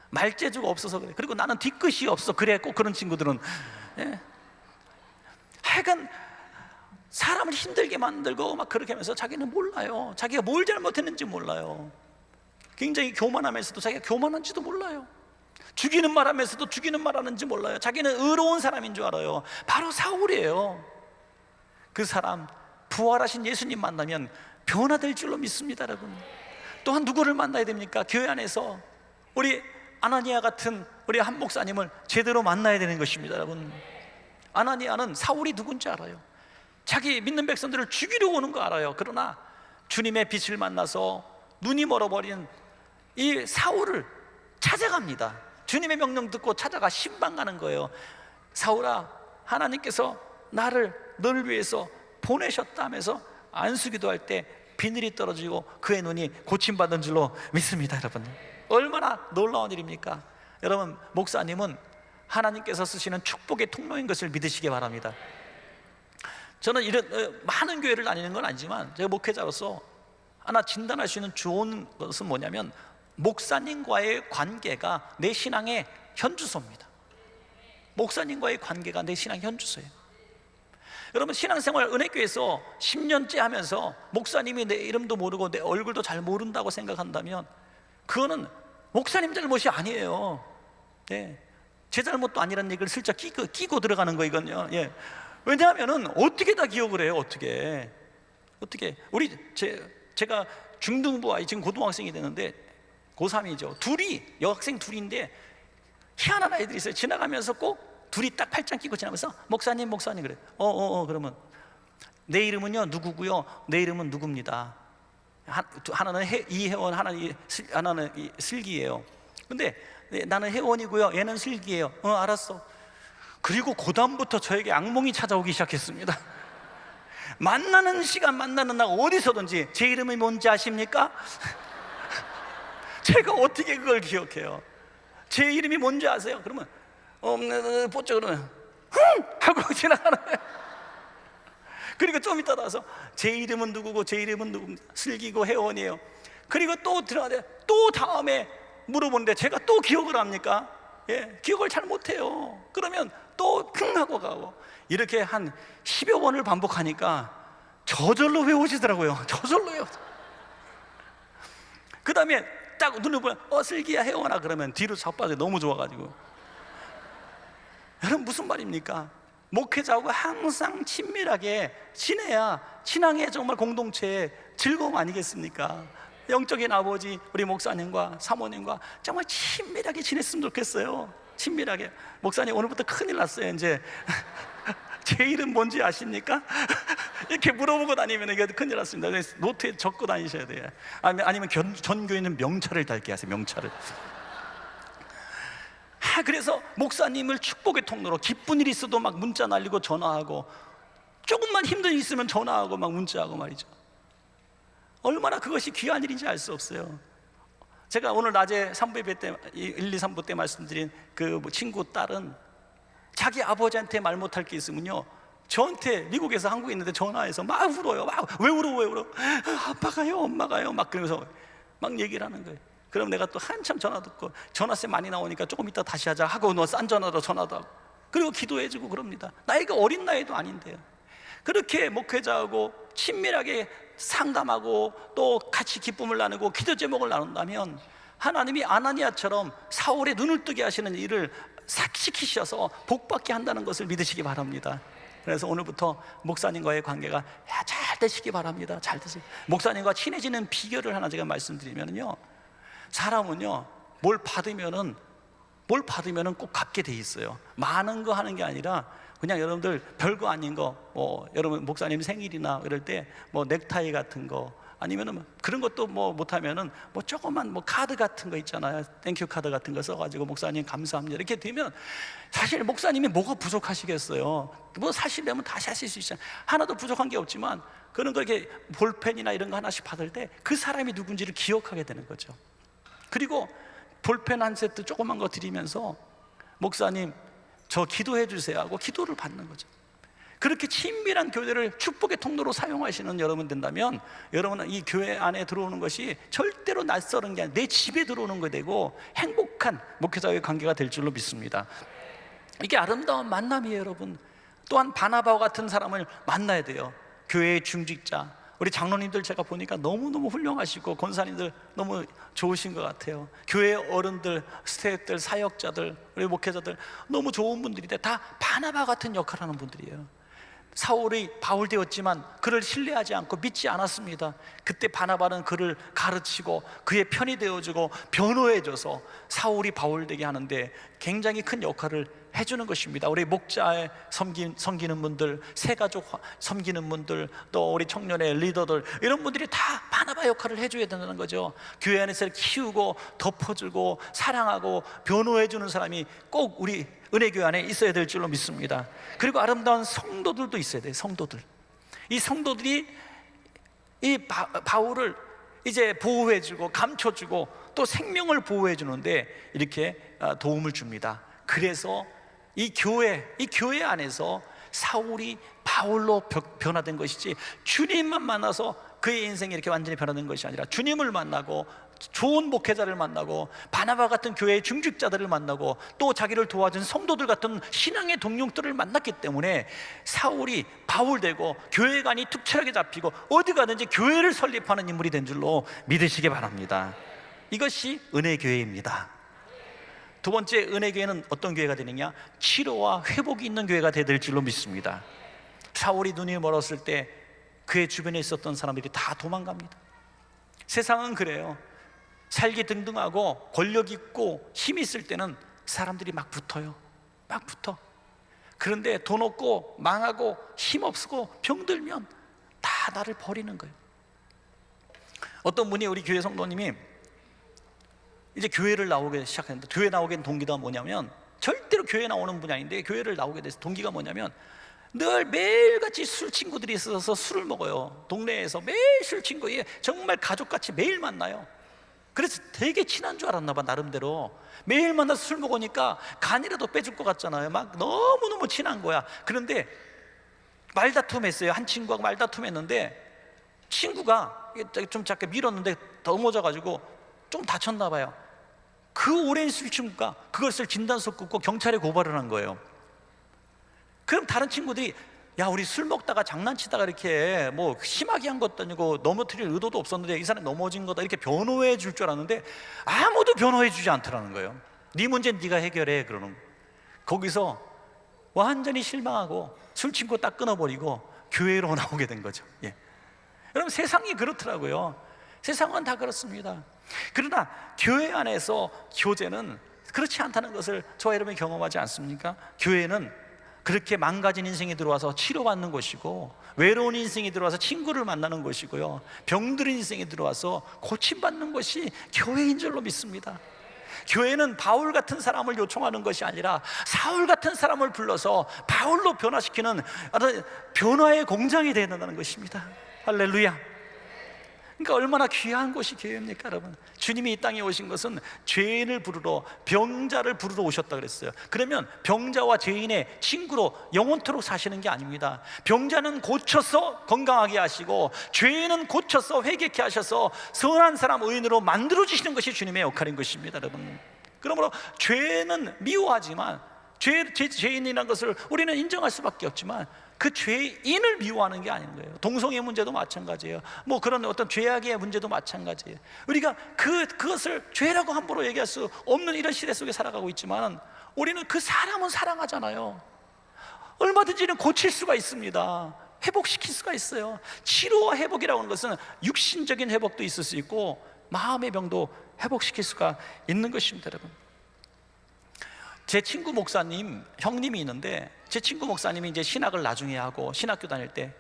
말재주가 없어서 그래. 그리고 나는 뒤끝이 없어. 그래, 꼭 그런 친구들은 하여간 사람을 힘들게 만들고 막 그렇게 하면서 자기는 몰라요. 자기가 뭘 잘못했는지 몰라요. 굉장히 교만하면서도 자기가 교만한지도 몰라요. 죽이는 말 하면서도 죽이는 말 하는지 몰라요. 자기는 의로운 사람인 줄 알아요. 바로 사울이에요. 그 사람, 부활하신 예수님 만나면 변화될 줄로 믿습니다. 여러분, 또한 누구를 만나야 됩니까? 교회 안에서 우리 아나니아 같은 우리 한 목사님을 제대로 만나야 되는 것입니다. 여러분, 아나니아는 사울이 누군지 알아요. 자기 믿는 백성들을 죽이려고 오는 거 알아요. 그러나 주님의 빛을 만나서 눈이 멀어버린 이 사울을 찾아갑니다. 주님의 명령 듣고 찾아가 신방 가는 거예요. 사울아, 하나님께서 너를 위해서 보내셨다 하면서 안수기도 할 때 비늘이 떨어지고 그의 눈이 고침받은 줄로 믿습니다. 여러분, 얼마나 놀라운 일입니까? 여러분, 목사님은 하나님께서 쓰시는 축복의 통로인 것을 믿으시기 바랍니다. 저는 이런 많은 교회를 다니는 건 아니지만, 제가 목회자로서 하나 진단할 수 있는 좋은 것은 뭐냐면, 목사님과의 관계가 내 신앙의 현주소입니다. 목사님과의 관계가 내 신앙의 현주소예요. 여러분, 신앙생활 은혜교회에서 10년째 하면서 목사님이 내 이름도 모르고 내 얼굴도 잘 모른다고 생각한다면 그거는 목사님 잘못이 아니에요. 제 잘못도 아니라는 얘기를 슬쩍 끼고 들어가는 거, 이건요. 왜냐하면은 어떻게 다 기억을 해요? 어떻게 제가 중등부 아이, 지금 고등학생이 되는데 고3이죠. 여학생 둘인데 희한한 아이들이 있어요. 지나가면서 꼭 둘이 딱 팔짱 끼고 지나면서 목사님 그래. 그러면 내 이름은요 누구고요, 내 이름은 누굽니다. 하나는 이혜원, 하나는 슬기예요. 근데 나는 혜원이고요, 얘는 슬기예요. 알았어. 그리고 그 다음부터 저에게 악몽이 찾아오기 시작했습니다. 만나는 시간, 만나는 날 어디서든지 제 이름이 뭔지 아십니까? 제가 어떻게 그걸 기억해요? 제 이름이 뭔지 아세요? 그러면 보죠. 그러면 하고 지나가는 거예요. 그리고 좀 이따 나와서 제 이름은 누구고, 제 이름은 누굽니다. 슬기고 혜원이에요. 그리고 또 들어가는데 또 다음에 물어보는데 제가 또 기억을 합니까? 기억을 잘 못해요. 그러면 또 킁 하고 가고, 이렇게 한 10여 번을 반복하니까 저절로 외워지더라고요. 저절로 외워. 그 다음에 딱 눈을 보면 슬기야 혜원아 그러면 뒤로 자빠져. 너무 좋아가지고. 여러분 무슨 말입니까? 목회자하고 항상 친밀하게 지내야 신앙의 정말 공동체의 즐거움 아니겠습니까? 영적인 아버지 우리 목사님과 사모님과 정말 친밀하게 지냈으면 좋겠어요. 친밀하게. 목사님 오늘부터 큰일 났어요 이제. 제 이름 뭔지 아십니까? 이렇게 물어보고 다니면 이게 큰일 났습니다. 노트에 적고 다니셔야 돼요. 아니면 전 교회는 명찰을 달게 하세요. 명찰을. 그래서 목사님을 축복의 통로로, 기쁜 일이 있어도 막 문자 날리고 전화하고, 조금만 힘든 일 있으면 전화하고 막 문자하고 말이죠. 얼마나 그것이 귀한 일인지 알 수 없어요. 제가 오늘 낮에 3부 예배 때 1, 2, 3부 때 말씀드린 그 친구 딸은 자기 아버지한테 말 못할 게 있으면요 저한테 미국에서 한국에 있는데 전화해서 막 울어요. 막 왜 울어? 아빠가요, 엄마가요, 막 그러면서 막 얘기를 하는 거예요. 그럼 내가 또 한참 전화 듣고, 전화세 많이 나오니까 조금 이따 다시 하자 하고 너 싼 전화로 전화도 하고, 그리고 기도해주고 그럽니다. 나이가 어린 나이도 아닌데요. 그렇게 목회자하고 친밀하게 상담하고 또 같이 기쁨을 나누고 기도 제목을 나눈다면 하나님이 아나니아처럼 사울의 눈을 뜨게 하시는 일을 삭시키셔서 복받게 한다는 것을 믿으시기 바랍니다. 그래서 오늘부터 목사님과의 관계가 잘 되시기 바랍니다. 잘 되세요. 목사님과 친해지는 비결을 하나 제가 말씀드리면요, 사람은요 뭘 받으면은 꼭 갚게 돼 있어요. 많은 거 하는 게 아니라 그냥 여러분들 별거 아닌 거, 여러분 목사님 생일이나 이럴 때 넥타이 같은 거, 아니면은 그런 것도 못하면은 조그만 카드 같은 거 있잖아요. 땡큐 카드 같은 거 써가지고 목사님 감사합니다 이렇게 되면, 사실 목사님이 뭐가 부족하시겠어요? 사실 되면 다시 하실 수 있잖아요. 하나도 부족한 게 없지만 그런 거 이렇게 볼펜이나 이런 거 하나씩 받을 때 그 사람이 누군지를 기억하게 되는 거죠. 그리고 볼펜 한 세트 조그만 거 드리면서 목사님 저 기도해 주세요 하고 기도를 받는 거죠. 그렇게 친밀한 교회를 축복의 통로로 사용하시는 여러분 된다면, 여러분은 이 교회 안에 들어오는 것이 절대로 낯설은 게 아니라 내 집에 들어오는 거 되고 행복한 목회자의 관계가 될 줄로 믿습니다. 이게 아름다운 만남이에요. 여러분 또한 바나바와 같은 사람을 만나야 돼요. 교회의 중직자, 우리 장로님들 제가 보니까 너무너무 훌륭하시고 권사님들 너무 좋으신 것 같아요. 교회 어른들, 스태프들, 사역자들, 우리 목회자들 너무 좋은 분들인데 다 바나바 같은 역할을 하는 분들이에요. 사울이 바울 되었지만 그를 신뢰하지 않고 믿지 않았습니다. 그때 바나바는 그를 가르치고 그의 편이 되어주고 변호해줘서 사울이 바울 되게 하는데 굉장히 큰 역할을 해주는 것입니다. 우리 목자에 섬기는 분들, 새가족 섬기는 분들, 또 우리 청년의 리더들, 이런 분들이 다 바나바 역할을 해줘야 된다는 거죠. 교회 안에서 키우고 덮어주고 사랑하고 변호해주는 사람이 꼭 우리 은혜교회 안에 있어야 될 줄로 믿습니다. 그리고 아름다운 성도들도 있어야 돼요. 성도들. 이 성도들이 이 바울을 이제 보호해주고 감춰주고 또 생명을 보호해주는데 이렇게 도움을 줍니다. 그래서 이 교회 안에서 사울이 바울로 변화된 것이지, 주님만 만나서 그의 인생이 이렇게 완전히 변화된 것이 아니라 주님을 만나고 좋은 목회자를 만나고 바나바 같은 교회의 중직자들을 만나고 또 자기를 도와준 성도들 같은 신앙의 동력들을 만났기 때문에 사울이 바울 되고 교회관이 특출하게 잡히고 어디 가든지 교회를 설립하는 인물이 된 줄로 믿으시기 바랍니다. 이것이 은혜교회입니다. 두 번째, 은혜교회는 어떤 교회가 되느냐? 치료와 회복이 있는 교회가 될 줄로 믿습니다. 사울이 눈이 멀었을 때 그의 주변에 있었던 사람들이 다 도망갑니다. 세상은 그래요. 살기 등등하고 권력 있고 힘 있을 때는 사람들이 막 붙어요. 막 붙어. 그런데 돈 없고 망하고 힘 없고 병들면 다 나를 버리는 거예요. 어떤 분이 우리 교회 성도님이 이제 교회를 나오게 시작했는데, 교회 나오게 된 동기가 뭐냐면, 절대로 교회 나오는 분이 아닌데 교회를 나오게 돼서 동기가 뭐냐면, 늘 매일같이 술 친구들이 있어서 술을 먹어요. 동네에서 매일 술 친구, 정말 가족같이 매일 만나요. 그래서 되게 친한 줄 알았나 봐, 나름대로. 매일 만나서 술 먹으니까 간이라도 빼줄 것 같잖아요. 막 너무너무 친한 거야. 그런데 말다툼했어요. 한 친구하고 말다툼했는데 친구가 좀 작게 밀었는데 넘어져가지고 좀 다쳤나 봐요. 그 오랜 술 친구가 그것을 진단서 끊고 경찰에 고발을 한 거예요. 그럼 다른 친구들이, 야, 우리 술 먹다가 장난치다가 이렇게 뭐 심하게 한 것도 아니고 넘어뜨릴 의도도 없었는데 이 사람이 넘어진 거다, 이렇게 변호해 줄 줄 알았는데 아무도 변호해 주지 않더라는 거예요. 네 문제는 네가 해결해 그러는 거예요. 거기서 완전히 실망하고 술 친구 딱 끊어버리고 교회로 나오게 된 거죠. 예. 여러분, 세상이 그렇더라고요. 세상은 다 그렇습니다. 그러나 교회 안에서 교제는 그렇지 않다는 것을 저와 여러분이 경험하지 않습니까? 교회는 그렇게 망가진 인생이 들어와서 치료받는 곳이고, 외로운 인생이 들어와서 친구를 만나는 곳이고요, 병들은 인생이 들어와서 고침받는 것이 교회인 줄로 믿습니다. 교회는 바울 같은 사람을 요청하는 것이 아니라 사울 같은 사람을 불러서 바울로 변화시키는 어떤 변화의 공장이 되어야 된다는 것입니다. 할렐루야. 그러니까 얼마나 귀한 곳이 교회입니까, 여러분? 주님이 이 땅에 오신 것은 죄인을 부르러, 병자를 부르러 오셨다 그랬어요. 그러면 병자와 죄인의 친구로 영원토록 사시는 게 아닙니다. 병자는 고쳐서 건강하게 하시고, 죄인은 고쳐서 회개케 하셔서 선한 사람, 의인으로 만들어 주시는 것이 주님의 역할인 것입니다, 여러분. 그러므로 죄는 미워하지만, 죄인이라는 것을 우리는 인정할 수밖에 없지만 그 죄인을 미워하는 게 아닌 거예요. 동성애 문제도 마찬가지예요. 뭐 그런 어떤 죄악의 문제도 마찬가지예요. 우리가 그것을 죄라고 함부로 얘기할 수 없는 이런 시대 속에 살아가고 있지만, 우리는 그 사람은 사랑하잖아요. 얼마든지는 고칠 수가 있습니다. 회복시킬 수가 있어요. 치료와 회복이라고 하는 것은 육신적인 회복도 있을 수 있고 마음의 병도 회복시킬 수가 있는 것입니다, 여러분. 제 친구 목사님, 형님이 있는데, 제 친구 목사님이 이제 신학을 나중에 하고 신학교 다닐 때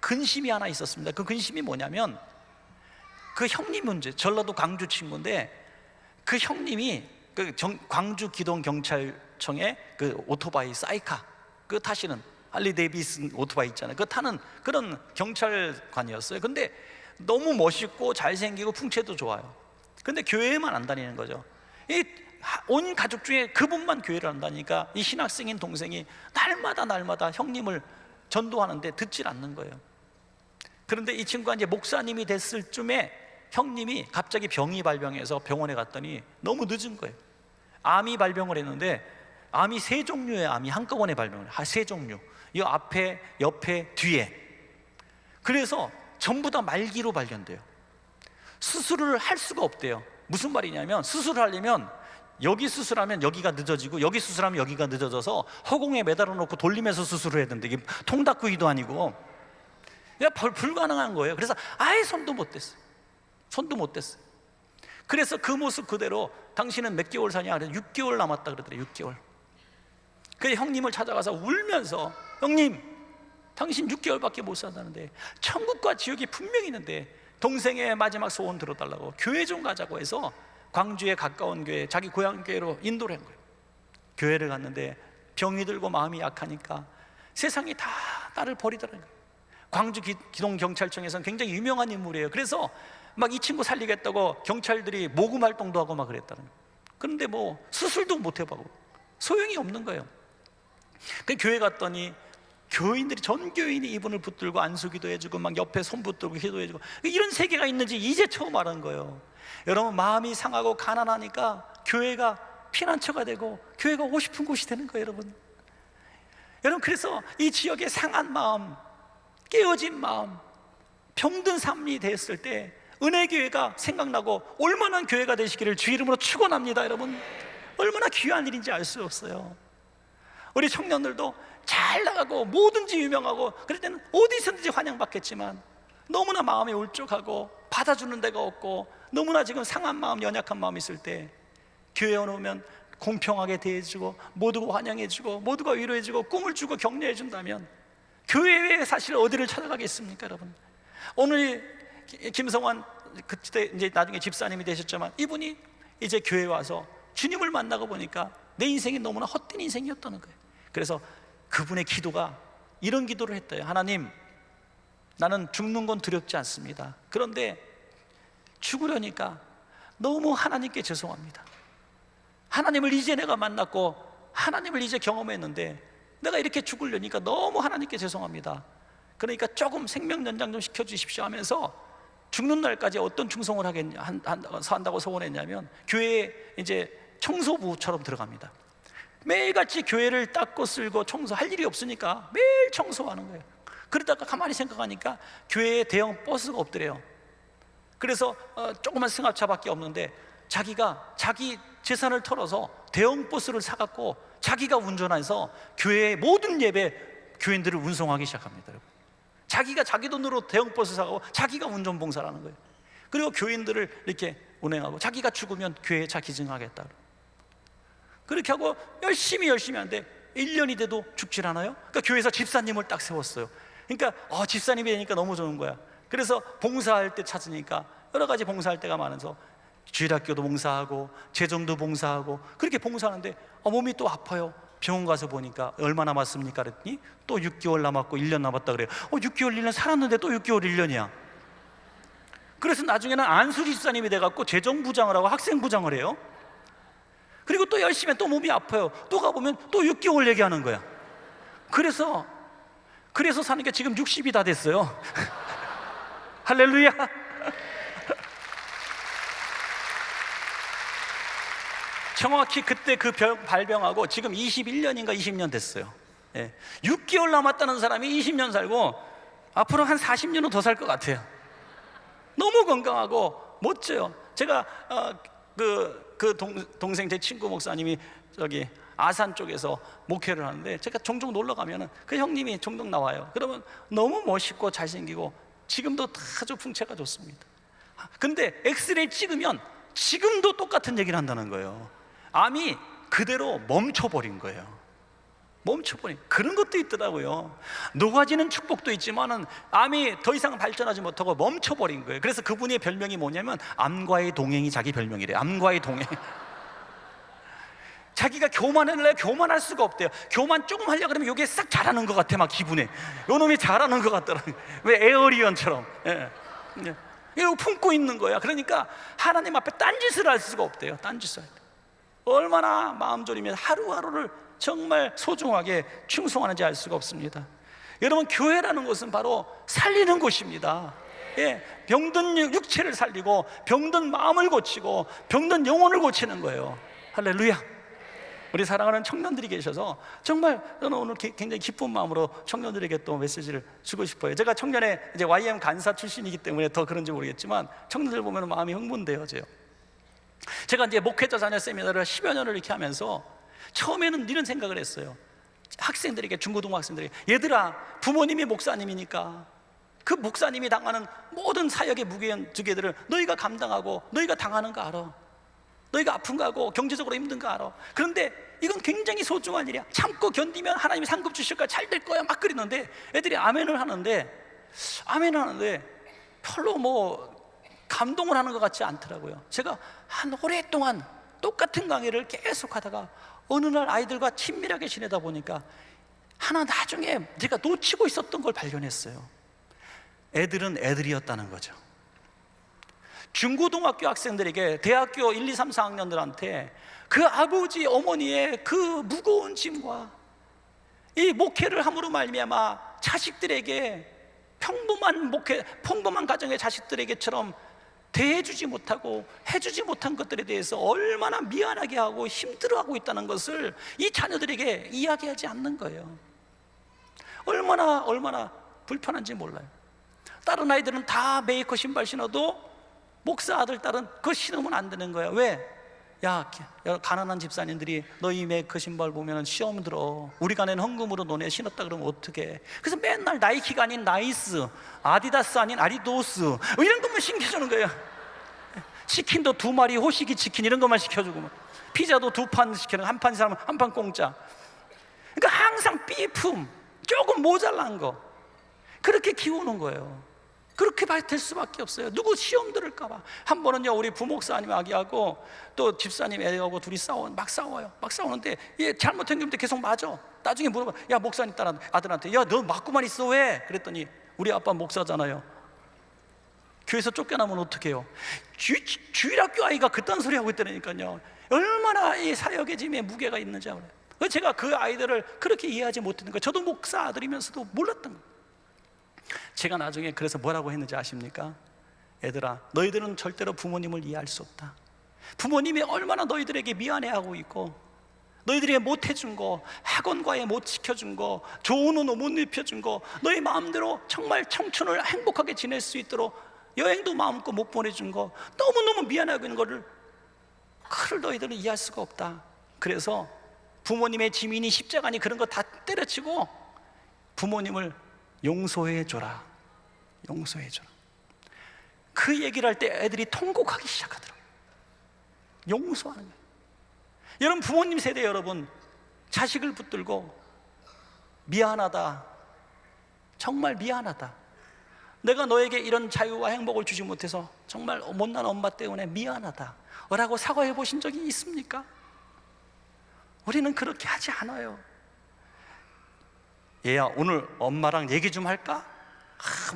근심이 하나 있었습니다. 그 근심이 뭐냐면, 그 형님 문제, 전라도 광주 친구인데 그 형님이 그 광주 기동 경찰청에 그 오토바이 사이카 그 타시는 할리 데이비슨 오토바이 있잖아요. 그 타는 그런 경찰관이었어요. 근데 너무 멋있고 잘생기고 풍채도 좋아요. 근데 교회에만 안 다니는 거죠. 온 가족 중에 그분만 교회를 한다니까 이 신학생인 동생이 날마다 형님을 전도하는데 듣질 않는 거예요. 그런데 이 친구가 이제 목사님이 됐을 쯤에 형님이 갑자기 병이 발병해서 병원에 갔더니 너무 늦은 거예요. 암이 발병을 했는데, 암이 3종류의 암이 한꺼번에 발병을 해요. 3종류. 이 앞에, 옆에, 뒤에. 그래서 전부 다 말기로 발견돼요. 수술을 할 수가 없대요. 무슨 말이냐면, 수술을 하려면 여기 수술하면 여기가 늦어지고, 여기 수술하면 여기가 늦어져서 허공에 매달아 놓고 돌리면서 수술을 해야 되는데, 이게 통닭구이도 아니고 불가능한 거예요. 그래서 아예 손도 못 댔어요. 그래서 그 모습 그대로 당신은 몇 개월 사냐? 그래서 6개월 남았다 그러더래요. 6개월. 그래서 형님을 찾아가서 울면서, 형님, 당신 6개월밖에 못 산다는데 천국과 지옥이 분명히 있는데 동생의 마지막 소원 들어달라고 교회 좀 가자고 해서 광주에 가까운 교회, 자기 고향 교회로 인도를 한 거예요. 교회를 갔는데 병이 들고 마음이 약하니까 세상이 다 나를 버리더라는 거예요. 광주 기동경찰청에서는 굉장히 유명한 인물이에요. 그래서 막 이 친구 살리겠다고 경찰들이 모금 활동도 하고 막 그랬다는 거예요. 그런데 뭐 수술도 못 해보고 소용이 없는 거예요. 그 교회 갔더니 교인들이, 전 교인이 이분을 붙들고 안수기도 해주고 막 옆에 손 붙들고 기도해주고, 이런 세계가 있는지 이제 처음 알은 거예요. 여러분, 마음이 상하고 가난하니까 교회가 피난처가 되고 교회가 오고 싶은 곳이 되는 거예요, 여러분. 그래서 이 지역의 상한 마음, 깨어진 마음, 병든 삶이 됐을 때 은혜교회가 생각나고 올만한 교회가 되시기를 주 이름으로 축원합니다. 여러분, 얼마나 귀한 일인지 알 수 없어요. 우리 청년들도 잘 나가고 뭐든지 유명하고 그럴 때는 어디서든지 환영받겠지만, 너무나 마음이 울적하고 받아주는 데가 없고 너무나 지금 상한 마음, 연약한 마음이 있을 때 교회에 오면 공평하게 대해주고 모두가 환영해주고 모두가 위로해주고 꿈을 주고 격려해준다면 교회 외에 사실 어디를 찾아가겠습니까, 여러분? 오늘 김성환, 그때 이제 나중에 집사님이 되셨지만 이분이 이제 교회에 와서 주님을 만나고 보니까 내 인생이 너무나 헛된 인생이었다는 거예요. 그래서 그분의 기도가 이런 기도를 했대요. 하나님, 나는 죽는 건 두렵지 않습니다. 그런데 죽으려니까 너무 하나님께 죄송합니다. 하나님을 이제 내가 만났고 하나님을 이제 경험했는데 내가 이렇게 죽으려니까 너무 하나님께 죄송합니다. 그러니까 조금 생명 연장 좀 시켜주십시오 하면서 죽는 날까지 어떤 충성을 한다고 소원했냐면 교회에 이제 청소부처럼 들어갑니다. 매일같이 교회를 닦고 쓸고 청소할 일이 없으니까 매일 청소하는 거예요. 그러다가 가만히 생각하니까 교회에 대형 버스가 없더래요. 그래서 조그만 승합차밖에 없는데 자기가 자기 재산을 털어서 대형 버스를 사갖고 자기가 운전해서 교회의 모든 예배 교인들을 운송하기 시작합니다. 여러분. 자기가 자기 돈으로 대형 버스 사고 자기가 운전 봉사를 하는 거예요. 그리고 교인들을 이렇게 운행하고 자기가 죽으면 교회에 차 기증하겠다. 그렇게 하고 열심히 하는데 1년이 돼도 죽질 않아요. 그러니까 교회에서 집사님을 딱 세웠어요. 그러니까 집사님이 되니까 너무 좋은 거야. 그래서 봉사할 때 찾으니까 여러 가지 봉사할 때가 많아서 주일학교도 봉사하고 재정도 봉사하고 그렇게 봉사하는데 몸이 또 아파요. 병원 가서 보니까 얼마 남았습니까? 그랬더니 또 6개월 남았고 1년 남았다 그래요. 6개월 1년 살았는데 또 6개월 1년이야. 그래서 나중에는 안수지 집사님이 돼갖고 재정부장을 하고 학생부장을 해요. 그리고 또 열심히 또 몸이 아파요. 또 가보면 또 6개월 얘기하는 거야. 그래서 사는 게 지금 60이 다 됐어요. 할렐루야. 정확히 그때 그 발병하고 지금 21년인가 20년 됐어요. 6개월 남았다는 사람이 20년 살고 앞으로 한 40년은 더 살 것 같아요. 너무 건강하고 멋져요. 제가 동생 제 친구 목사님이 저기 아산 쪽에서 목회를 하는데 제가 종종 놀러 가면은 그 형님이 종종 나와요. 그러면 너무 멋있고 잘생기고 지금도 아주 풍채가 좋습니다. 근데 엑스레이 찍으면 지금도 똑같은 얘기를 한다는 거예요. 암이 그대로 멈춰버린 거예요. 멈춰버린 그런 것도 있더라고요. 녹아지는 축복도 있지만은 암이 더 이상 발전하지 못하고 멈춰버린 거예요. 그래서 그분의 별명이 뭐냐면 암과의 동행이 자기 별명이래요. 암과의 동행. 자기가 교만하려면 교만할 수가 없대요. 교만 조금 하려고 그러면 이게 싹 잘하는 것 같아. 막 기분에 요 놈이 잘하는 것 같더라고요. 왜 에어리언처럼 이러고 품고 있는 거야. 그러니까 하나님 앞에 딴짓을 할 수가 없대요. 딴짓을 할 때 얼마나 마음 졸이면 하루하루를 정말 소중하게 충성하는지 알 수가 없습니다. 여러분, 교회라는 것은 바로 살리는 곳입니다. 병든 육체를 살리고 병든 마음을 고치고 병든 영혼을 고치는 거예요. 할렐루야. 우리 사랑하는 청년들이 계셔서 정말 저는 오늘 굉장히 기쁜 마음으로 청년들에게 또 메시지를 주고 싶어요. 제가 청년의 이제 YM 간사 출신이기 때문에 더 그런지 모르겠지만 청년들 보면 마음이 흥분되어져요. 제가 이제 목회자 자녀 세미나를 10여 년을 이렇게 하면서 처음에는 이런 생각을 했어요. 학생들에게, 중고등학생들에게, 얘들아, 부모님이 목사님이니까 그 목사님이 당하는 모든 사역의 무게들을 너희가 감당하고 너희가 당하는 거 알아. 너희가 아픈 거 알고 경제적으로 힘든 거 알아. 그런데 이건 굉장히 소중한 일이야. 참고 견디면 하나님이 상급 주실 거야. 잘 될 거야. 막 그러는데 애들이 아멘을 하는데 별로 뭐 감동을 하는 것 같지 않더라고요. 제가 한 오랫동안 똑같은 강의를 계속 하다가 어느 날 아이들과 친밀하게 지내다 보니까 하나 나중에 제가 놓치고 있었던 걸 발견했어요. 애들은 애들이었다는 거죠. 중고등학교 학생들에게 대학교 1, 2, 3, 4학년들한테 그 아버지, 어머니의 그 무거운 짐과 이 목회를 함으로 말미암아 자식들에게 평범한 가정의 자식들에게처럼 대해주지 못하고 해주지 못한 것들에 대해서 얼마나 미안하게 하고 힘들어하고 있다는 것을 이 자녀들에게 이야기하지 않는 거예요. 얼마나 불편한지 몰라요. 다른 아이들은 다 메이커 신발 신어도 목사 아들, 딸은 그거 신으면 안 되는 거예요. 왜? 야, 가난한 집사님들이 너희 메이커 신발 보면 시험 들어. 우리가 낸 헌금으로 너네 신었다 그러면 어떡해. 그래서 맨날 나이키가 아닌 나이스, 아디다스 아닌 아디도스 이런 것만 시켜주는 거예요. 치킨도 2마리 호식이 치킨 이런 것만 시켜주고, 피자도 2판 시켜주고, 한 판 사면 한 판 공짜. 그러니까 항상 삐품, 조금 모자란 거 그렇게 키우는 거예요. 그렇게 될 수밖에 없어요. 누구 시험 들을까봐. 한 번은요, 우리 부목사님 아기하고 또 집사님 애하고 둘이 막 싸우는데 얘 잘못한 게 없는데 계속 맞아. 나중에 물어봐. 야, 목사님 아들한테, 야, 너 맞고만 있어 왜? 그랬더니 우리 아빠 목사잖아요. 교회에서 쫓겨나면 어떡해요? 주일학교 아이가 그딴 소리 하고 있다니까요. 얼마나 이 사역의 짐에 무게가 있는지 알아요. 제가 그 아이들을 그렇게 이해하지 못했는 거예요. 저도 목사 아들이면서도 몰랐던 거예요. 제가 나중에 그래서 뭐라고 했는지 아십니까? 얘들아, 너희들은 절대로 부모님을 이해할 수 없다. 부모님이 얼마나 너희들에게 미안해하고 있고 너희들이 못해준 거, 학원 과외 못 지켜준 거, 좋은 옷 못 입혀준 거, 너희 마음대로 정말 청춘을 행복하게 지낼 수 있도록 여행도 마음껏 못 보내준 거, 너무너무 미안하고 있는 거를 그걸 너희들은 이해할 수가 없다. 그래서 부모님의 지민이 십자가니 그런 거 다 때려치고 부모님을 용서해줘라, 용서해줘라. 그 얘기를 할 때 애들이 통곡하기 시작하더라고요. 용서하는 거예요. 여러분, 부모님 세대 여러분, 자식을 붙들고 미안하다, 정말 미안하다, 내가 너에게 이런 자유와 행복을 주지 못해서 정말 못난 엄마 때문에 미안하다 라고 사과해 보신 적이 있습니까? 우리는 그렇게 하지 않아요. 얘야, 오늘 엄마랑 얘기 좀 할까?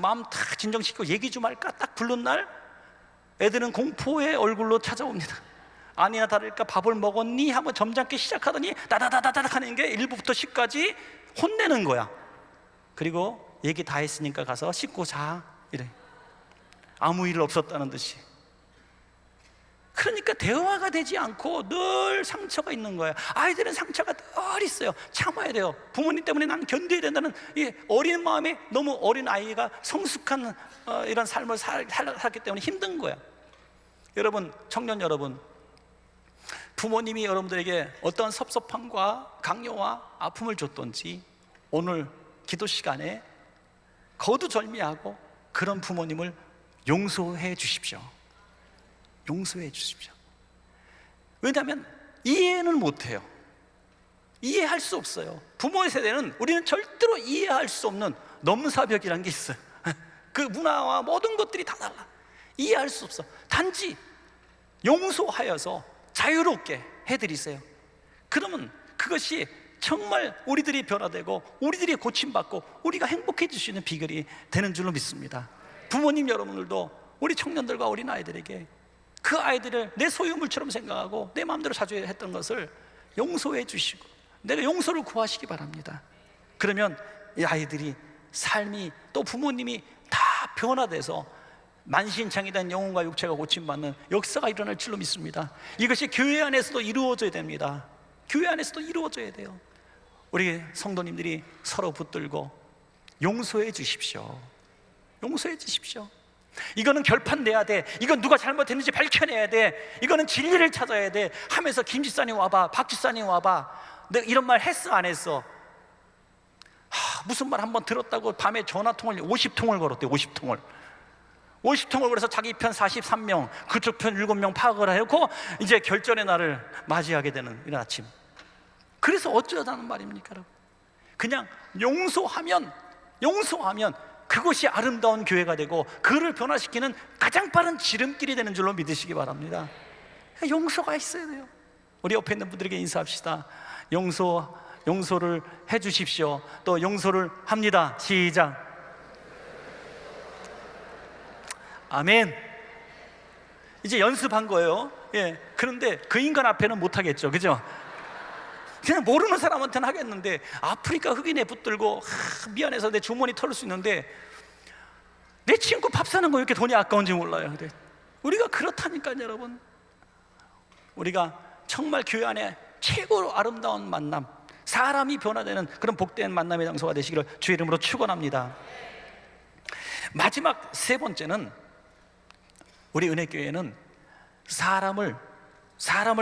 마음 탁 진정시키고 얘기 좀 할까? 딱 부른 날 애들은 공포의 얼굴로 찾아옵니다. 아니나 다를까 밥을 먹었니? 하고 점잖게 시작하더니 다다다다닥 하는 게 1부부터 10까지 혼내는 거야. 그리고 얘기 다 했으니까 가서 씻고 자, 이래. 아무 일 없었다는 듯이. 그러니까 대화가 되지 않고 늘 상처가 있는 거예요. 아이들은 상처가 늘 있어요. 참아야 돼요. 부모님 때문에 난 견뎌야 된다는 이 어린 마음에, 너무 어린 아이가 성숙한 이런 삶을 살았기 때문에 힘든 거야. 여러분, 청년 여러분, 부모님이 여러분들에게 어떤 섭섭함과 강요와 아픔을 줬던지 오늘 기도 시간에 거두절미하고 그런 부모님을 용서해 주십시오. 용서해 주십시오. 왜냐하면 이해는 못해요. 이해할 수 없어요. 부모의 세대는 우리는 절대로 이해할 수 없는 넘사벽이라는 게 있어요. 그 문화와 모든 것들이 다 달라. 이해할 수 없어. 단지 용서하여서 자유롭게 해드리세요. 그러면 그것이 정말 우리들이 변화되고 우리들이 고침받고 우리가 행복해질 수 있는 비결이 되는 줄로 믿습니다. 부모님 여러분들도 우리 청년들과 어린 아이들에게 그 아이들을 내 소유물처럼 생각하고 내 마음대로 자주했던 것을 용서해 주시고 내가 용서를 구하시기 바랍니다. 그러면 이 아이들이 삶이, 또 부모님이 다 변화돼서 만신창이 된 영혼과 육체가 고침받는 역사가 일어날 줄로 믿습니다. 이것이 교회 안에서도 이루어져야 됩니다. 교회 안에서도 이루어져야 돼요. 우리 성도님들이 서로 붙들고 용서해 주십시오. 용서해 주십시오. 이거는 결판 내야 돼, 이건 누가 잘못했는지 밝혀내야 돼, 이거는 진리를 찾아야 돼 하면서 김 집사님 와봐, 박 집사님 와봐, 내가 이런 말 했어 안 했어? 무슨 말 한번 들었다고 밤에 전화통을 50통을 걸었대요. 50통을 걸어서 자기 편 43명, 그쪽 편 7명 파악을 하고 이제 결전의 날을 맞이하게 되는 이런 아침. 그래서 어쩌자는 말입니까 여러분? 그냥 용서하면 그것이 아름다운 교회가 되고 그를 변화시키는 가장 빠른 지름길이 되는 줄로 믿으시기 바랍니다. 용서가 있어야 돼요. 우리 옆에 있는 분들에게 인사합시다. 용서를 해 주십시오. 또 용서를 합니다. 시작. 아멘. 이제 연습한 거예요. 예. 그런데 그 인간 앞에는 못 하겠죠, 그죠? 그냥 모르는 사람한테는 하겠는데, 아프리카 흑인에 붙들고 미안해서 내 주머니 털을 수 있는데 내 친구 밥 사는 거 왜 이렇게 돈이 아까운지 몰라요. 근데 우리가 그렇다니까요 여러분. 우리가 정말 교회 안에 최고로 아름다운 만남, 사람이 변화되는 그런 복된 만남의 장소가 되시기를 주의 이름으로 축원합니다. 마지막 세 번째는, 우리 은혜교회는 사람을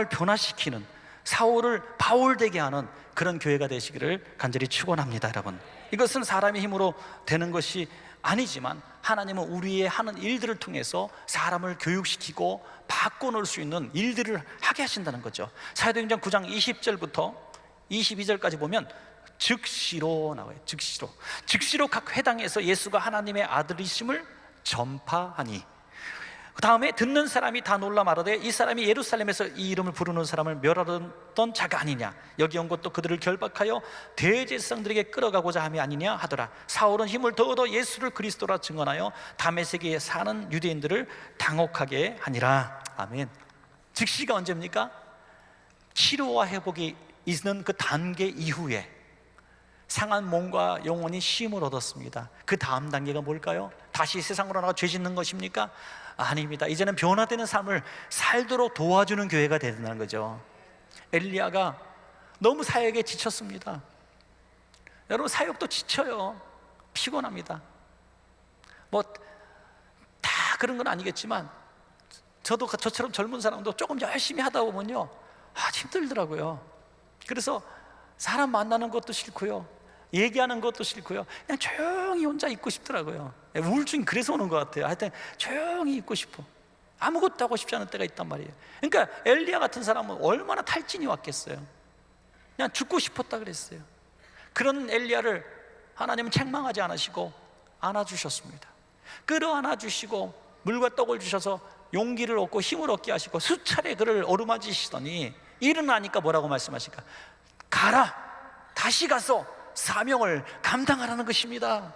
변화시키는, 사울을 바울되게 하는 그런 교회가 되시기를 간절히 축원합니다. 여러분, 이것은 사람의 힘으로 되는 것이 아니지만 하나님은 우리의 하는 일들을 통해서 사람을 교육시키고 바꿔놓을 수 있는 일들을 하게 하신다는 거죠. 사도행전 9장 20절부터 22절까지 보면 즉시로 나와요. 즉시로 각 회당에서 예수가 하나님의 아들이심을 전파하니, 그 다음에 듣는 사람이 다 놀라 말하되 이 사람이 예루살렘에서 이 이름을 부르는 사람을 멸하던 자가 아니냐, 여기 온 것도 그들을 결박하여 대제사장들에게 끌어가고자 함이 아니냐 하더라. 사울은 힘을 더얻어 예수를 그리스도라 증언하여 다메섹에 사는 유대인들을 당혹하게 하니라. 아멘. 즉시가 언제입니까? 치료와 회복이 있는 그 단계 이후에 상한 몸과 영혼이 쉼을 얻었습니다. 그 다음 단계가 뭘까요? 다시 세상으로 나가 죄 짓는 것입니까? 아닙니다. 이제는 변화되는 삶을 살도록 도와주는 교회가 된다는 거죠. 엘리야가 너무 사역에 지쳤습니다. 여러분, 사역도 지쳐요. 피곤합니다. 뭐 다 그런 건 아니겠지만 저도 저처럼 젊은 사람도 조금 열심히 하다 보면요, 힘들더라고요. 그래서 사람 만나는 것도 싫고요, 얘기하는 것도 싫고요, 그냥 조용히 혼자 있고 싶더라고요. 우울증이 그래서 오는 것 같아요. 하여튼 조용히 있고 싶어. 아무것도 하고 싶지 않은 때가 있단 말이에요. 그러니까 엘리야 같은 사람은 얼마나 탈진이 왔겠어요. 그냥 죽고 싶었다 그랬어요. 그런 엘리야를 하나님은 책망하지 않으시고 안아주셨습니다. 끌어안아 주시고 물과 떡을 주셔서 용기를 얻고 힘을 얻게 하시고 수차례 그를 어루만지시더니 일어나니까 뭐라고 말씀하실까? 가라, 다시 가서 사명을 감당하라는 것입니다.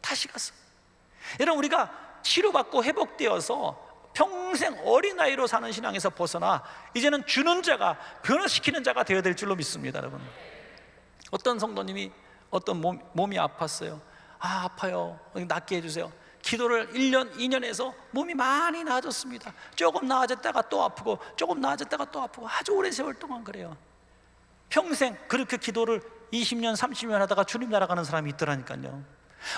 다시 가서. 여러분, 우리가 치료받고 회복되어서 평생 어린아이로 사는 신앙에서 벗어나 이제는 주는 자가, 변화시키는 자가 되어야 될 줄로 믿습니다. 여러분, 어떤 성도님이 어떤 몸이 아팠어요. 아파요, 낫게 해주세요. 기도를 1년, 2년 해서 몸이 많이 나아졌습니다. 조금 나아졌다가 또 아프고, 조금 나아졌다가 또 아프고, 아주 오랜 세월 동안 그래요. 평생 그렇게 기도를 20년, 30년 하다가 주님 날아가는 사람이 있더라니까요.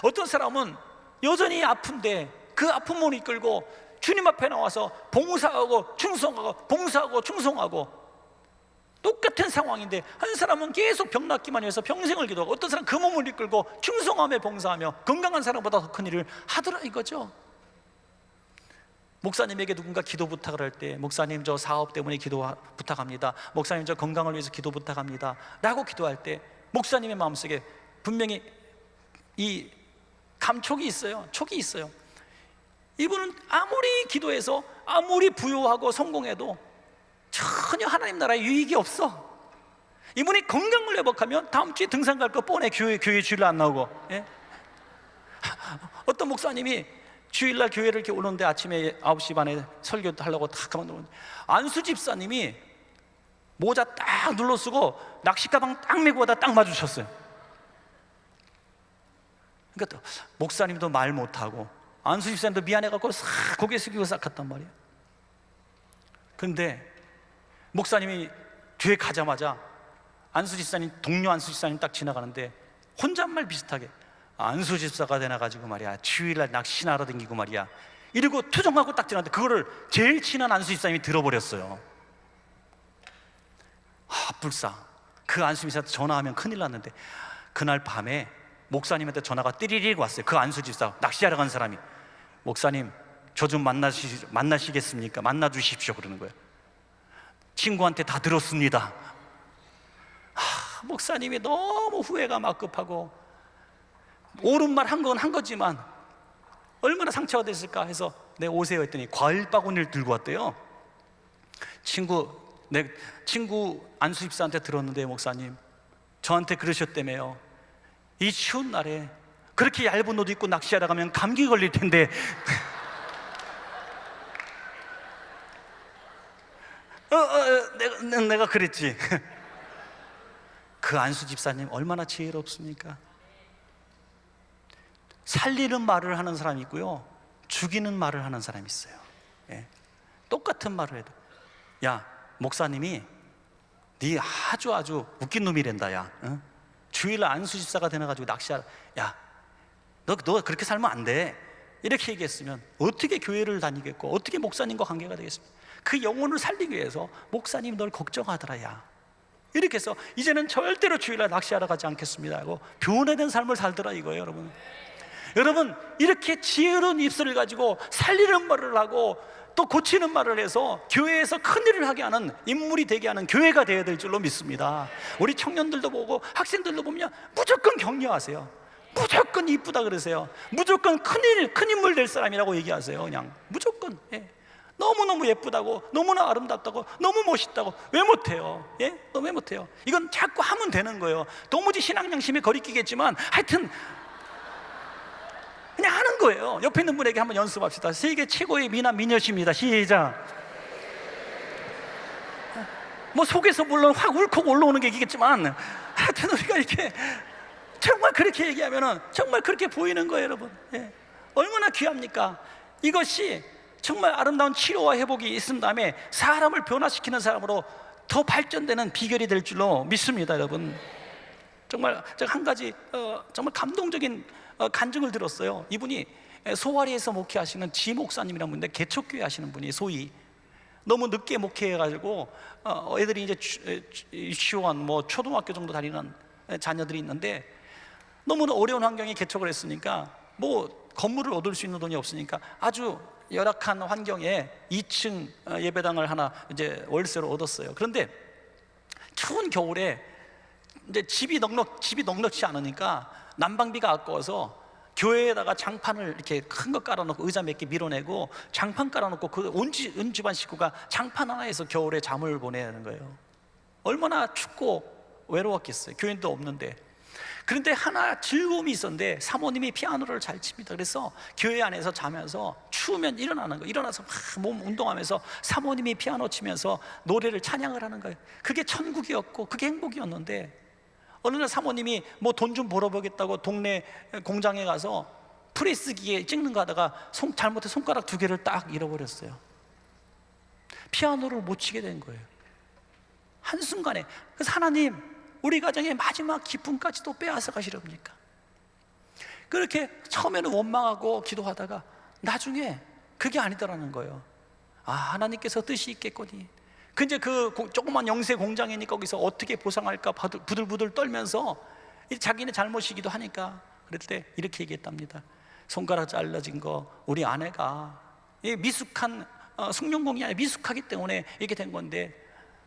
어떤 사람은 여전히 아픈데 그 아픈 몸을 이끌고 주님 앞에 나와서 봉사하고 충성하고, 봉사하고 충성하고, 똑같은 상황인데 한 사람은 계속 병 낫기만 위해서 평생을 기도하고, 어떤 사람은 그 몸을 이끌고 충성하며 봉사하며 건강한 사람보다 더 큰 일을 하더라 이거죠. 목사님에게 누군가 기도 부탁을 할 때, 목사님 저 사업 때문에 기도 부탁합니다, 목사님 저 건강을 위해서 기도 부탁합니다 라고 기도할 때 목사님의 마음속에 분명히 이 감촉이 있어요. 촉이 있어요. 이분은 아무리 기도해서 아무리 부유하고 성공해도 전혀 하나님 나라에 유익이 없어. 이분이 건강을 회복하면 다음 주에 등산 갈 거 뻔해. 교회 주일 안 나오고. 예? 어떤 목사님이 주일날 교회를 이렇게 오는데 아침에 9시 반에 설교 하려고 딱 가면 안수 집사님이 모자 딱 눌러 쓰고 낚시 가방 딱 메고 가다 딱 마주쳤어요. 그러니까 또 목사님도 말 못하고 안수 집사님도 미안해갖고 싹 고개 숙이고 싹 갔단 말이에요. 그런데 목사님이 뒤에 가자마자 안수 집사님, 동료 안수 집사님 딱 지나가는데 혼잣말 비슷하게 안수 집사가 되나가지고 말이야, 주일날 낚시나 하러 댕기고 말이야, 이러고 투정하고 딱 지나갔는데 그거를 제일 친한 안수 집사님이 들어버렸어요. 불쌍. 그 안수 집사한테 전화하면 큰일 났는데 그날 밤에 목사님한테 전화가 띠리릭 왔어요. 그 안수 집사, 낚시하러 간 사람이, 목사님 저 좀 만나시겠습니까? 만나주십시오 그러는 거예요. 친구한테 다 들었습니다. 목사님이 너무 후회가 막 급하고 옳은 말 한 건 한 거지만 얼마나 상처가 됐을까 해서 내 오세요 했더니 과일 바구니를 들고 왔대요. 내 친구 안수 집사한테 들었는데 목사님 저한테 그러셨다며요. 이 추운 날에 그렇게 얇은 옷 입고 낚시하러 가면 감기 걸릴 텐데 내가 그랬지. 그 안수 집사님 얼마나 지혜롭습니까? 살리는 말을 하는 사람이 있고요, 죽이는 말을 하는 사람이 있어요. 예. 똑같은 말을 해도, 야 목사님이 네 아주 웃긴 놈이란다. 야 주일날 안수 집사가 되나가지고 낚시하러, 야 너 그렇게 살면 안 돼 이렇게 얘기했으면 어떻게 교회를 다니겠고 어떻게 목사님과 관계가 되겠습니까? 그 영혼을 살리기 위해서 목사님 널 걱정하더라 야, 이렇게 해서 이제는 절대로 주일날 낚시하러 가지 않겠습니다 하고 변화된 삶을 살더라 이거예요. 여러분 이렇게 지혜로운 입술을 가지고 살리는 말을 하고 또 고치는 말을 해서 교회에서 큰일을 하게 하는 인물이 되게 하는 교회가 되어야 될 줄로 믿습니다. 우리 청년들도 보고 학생들도 보면 무조건 격려하세요. 무조건 이쁘다 그러세요. 무조건 큰 인물 될 사람이라고 얘기하세요. 그냥 무조건. 예. 너무너무 예쁘다고, 너무나 아름답다고, 너무 멋있다고. 왜 못해요? 예? 왜 못해요? 이건 자꾸 하면 되는 거예요. 도무지 신앙 양심에 거리끼겠지만 하여튼 그냥 하는 거예요. 옆에 있는 분에게 한번 연습합시다. 세계 최고의 미남 미녀십니다. 시작. 뭐 속에서 물론 확 울컥 올라오는 게 있겠지만 하여튼 우리가 이렇게 정말 그렇게 얘기하면은 정말 그렇게 보이는 거예요, 여러분. 예. 얼마나 귀합니까? 이것이 정말 아름다운 치료와 회복이 있은 다음에 사람을 변화시키는 사람으로 더 발전되는 비결이 될 줄로 믿습니다, 여러분. 정말 제가 한 가지 정말 감동적인 간증을 들었어요. 이분이 소아리에서 목회하시는 지 목사님이라는 분인데, 개척교회 하시는 분이, 소위 너무 늦게 목회해가지고 애들이 이제 유치원, 뭐 초등학교 정도 다니는 자녀들이 있는데, 너무나 어려운 환경에 개척을 했으니까 뭐 건물을 얻을 수 있는 돈이 없으니까 아주 열악한 환경에 2층 예배당을 하나 이제 월세로 얻었어요. 그런데 추운 겨울에 이제 집이 넉넉치 않으니까 난방비가 아까워서 교회에다가 장판을 이렇게 큰 거 깔아놓고 의자 몇 개 밀어내고 장판 깔아놓고 그 온 집안 식구가 장판 하나에서 겨울에 잠을 보내는 거예요. 얼마나 춥고 외로웠겠어요. 교인도 없는데. 그런데 하나 즐거움이 있었는데, 사모님이 피아노를 잘 칩니다. 그래서 교회 안에서 자면서 추우면 일어나는 거예요. 일어나서 막 몸 운동하면서 사모님이 피아노 치면서 노래를 찬양을 하는 거예요. 그게 천국이었고 그게 행복이었는데, 어느 날 사모님이 뭐 돈 좀 벌어보겠다고 동네 공장에 가서 프레스기에 찍는 거 하다가 잘못해 손가락 2개를 딱 잃어버렸어요. 피아노를 못 치게 된 거예요, 한순간에. 그래서 하나님, 우리 가정의 마지막 기쁨까지도 빼앗아 가시렵니까? 그렇게 처음에는 원망하고 기도하다가 나중에 그게 아니더라는 거예요. 아, 하나님께서 뜻이 있겠거니. 근데 그 조그만 영세 공장이니까 거기서 어떻게 보상할까 부들부들 떨면서 자기네 잘못이기도 하니까, 그럴 때 이렇게 얘기했답니다. 손가락 잘라진 거 우리 아내가 미숙한 숭늉공이 아니라 미숙하기 때문에 이렇게 된 건데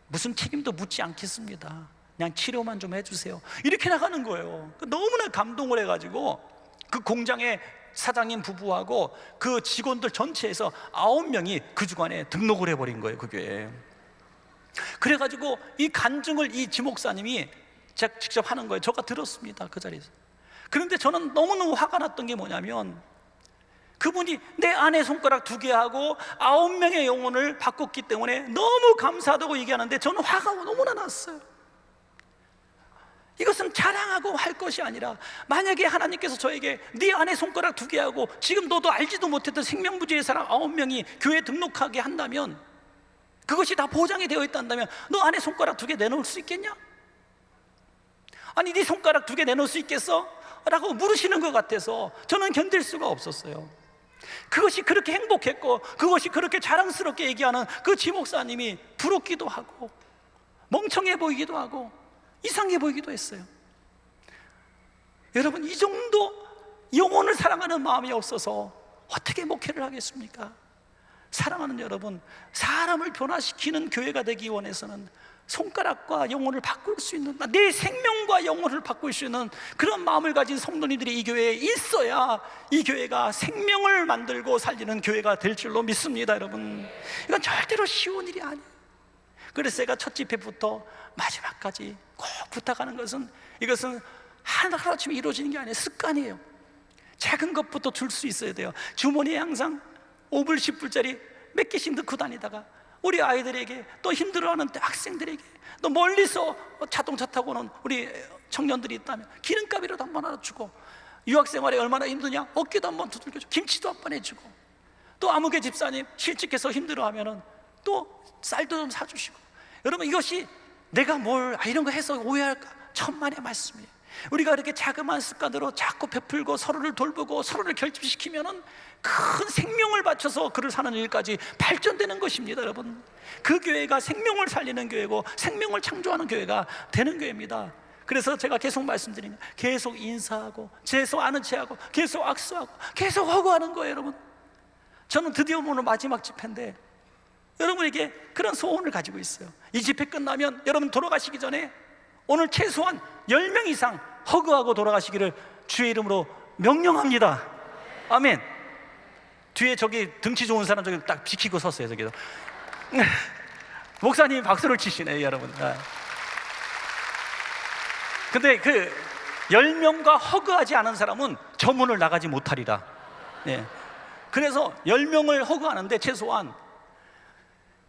무슨 책임도 묻지 않겠습니다. 그냥 치료만 좀 해주세요. 이렇게 나가는 거예요. 너무나 감동을 해가지고 그 공장의 사장님 부부하고 그 직원들 전체에서 9명이 그 주간에 등록을 해버린 거예요, 그 교회에. 그래가지고 이 간증을 이 지 목사님이 직접 하는 거예요. 제가 들었습니다, 그 자리에서. 그런데 저는 너무너무 화가 났던 게 뭐냐면, 그분이 내 아내 손가락 2개 하고 9명의 영혼을 바꿨기 때문에 너무 감사하다고 얘기하는데 저는 화가 너무나 났어요. 이것은 자랑하고 할 것이 아니라, 만약에 하나님께서 저에게 네 아내 손가락 2개 하고 지금 너도 알지도 못했던 생명부지의 사람 9명이 교회에 등록하게 한다면, 그것이 다 보장이 되어 있단다면 너 아내 손가락 2개 내놓을 수 있겠냐? 아니, 네 손가락 2개 내놓을 수 있겠어? 라고 물으시는 것 같아서 저는 견딜 수가 없었어요. 그것이 그렇게 행복했고 그것이 그렇게 자랑스럽게 얘기하는 그 지 목사님이 부럽기도 하고 멍청해 보이기도 하고 이상해 보이기도 했어요. 여러분, 이 정도 영혼을 사랑하는 마음이 없어서 어떻게 목회를 하겠습니까? 사랑하는 여러분, 사람을 변화시키는 교회가 되기 원해서는 손가락과 영혼을 바꿀 수 있는, 내 생명과 영혼을 바꿀 수 있는 그런 마음을 가진 성도님들이 이 교회에 있어야 이 교회가 생명을 만들고 살리는 교회가 될 줄로 믿습니다. 여러분, 이건 절대로 쉬운 일이 아니에요. 그래서 제가 첫 집회부터 마지막까지 꼭 부탁하는 것은, 이것은 하루아침에 이루어지는 게 아니에요. 습관이에요. 작은 것부터 줄 수 있어야 돼요. 주머니에 항상 5불 10불짜리 몇 개씩 넣고 다니다가 우리 아이들에게, 또 힘들어하는 학생들에게, 또 멀리서 자동차 타고 오는 우리 청년들이 있다면 기름값이라도 한번 하나 주고, 유학생활에 얼마나 힘드냐 어깨도 한번 두들겨주고 김치도 한번 해주고, 또 아무개 집사님 실직해서 힘들어하면 또 쌀도 좀 사주시고. 여러분, 이것이 내가 이런 거 해서 오해할까? 천만의 말씀이에요. 우리가 이렇게 자그마한 습관으로 자꾸 베풀고 서로를 돌보고 서로를 결집시키면은 큰 생명을 바쳐서 그를 사는 일까지 발전되는 것입니다. 여러분, 그 교회가 생명을 살리는 교회고 생명을 창조하는 교회가 되는 교회입니다. 그래서 제가 계속 말씀드리는, 계속 인사하고 계속 아는 체하고 계속 악수하고 계속 허구하는 거예요. 여러분, 저는 드디어 오늘 마지막 집회인데 여러분에게 그런 소원을 가지고 있어요. 이 집회 끝나면 여러분 돌아가시기 전에 오늘 최소한 10명 이상 허그하고 돌아가시기를 주의 이름으로 명령합니다. 아멘. 뒤에 저기 등치 좋은 사람 저기 딱 비키고 섰어요. 저기도 목사님이 박수를 치시네요, 여러분. 근데 그 10명과 허그하지 않은 사람은 저 문을 나가지 못하리라. 네. 그래서 10명을 허그하는데 최소한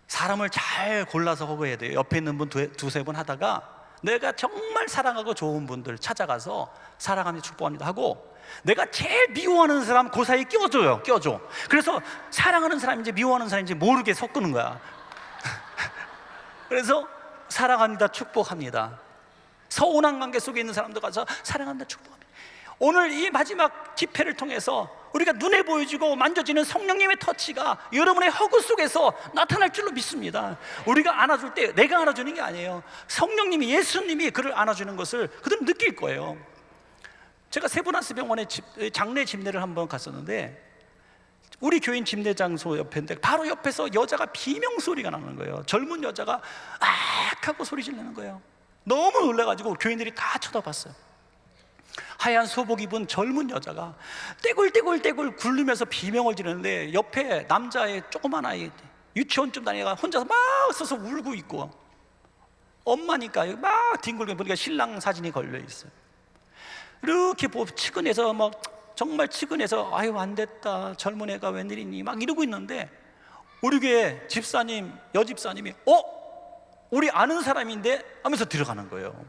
사람을 잘 골라서 허그해야 돼요. 옆에 있는 분 두세 번 하다가 내가 정말 사랑하고 좋은 분들 찾아가서 사랑합니다, 축복합니다 하고, 내가 제일 미워하는 사람 그 사이에 껴줘. 그래서 사랑하는 사람인지 미워하는 사람인지 모르게 섞는 거야. 그래서 사랑합니다, 축복합니다. 서운한 관계 속에 있는 사람들 가서 사랑합니다, 축복합니다. 오늘 이 마지막 집회를 통해서 우리가 눈에 보여지고 만져지는 성령님의 터치가 여러분의 허구 속에서 나타날 줄로 믿습니다. 우리가 안아줄 때 내가 안아주는 게 아니에요. 성령님이, 예수님이 그를 안아주는 것을 그들은 느낄 거예요. 제가 세브란스 병원에 장례 집례를 한번 갔었는데, 우리 교인 집례 장소 옆인데 바로 옆에서 여자가 비명 소리가 나는 거예요. 젊은 여자가 악 하고 소리 지르는 거예요. 너무 놀라가지고 교인들이 다 쳐다봤어요. 하얀 소복 입은 젊은 여자가 떼굴떼굴떼굴 굴르면서 비명을 지르는데, 옆에 남자의 조그만 아이, 유치원쯤 다니다가 혼자서 막 서서 울고 있고, 엄마니까 막 뒹굴고 보니까 신랑 사진이 걸려 있어요. 이렇게 측은해서 막 정말 측은해서 아유 안 됐다, 젊은 애가 웬일이니 막 이러고 있는데, 우리 교회 집사님, 여집사님이 우리 아는 사람인데 하면서 들어가는 거예요.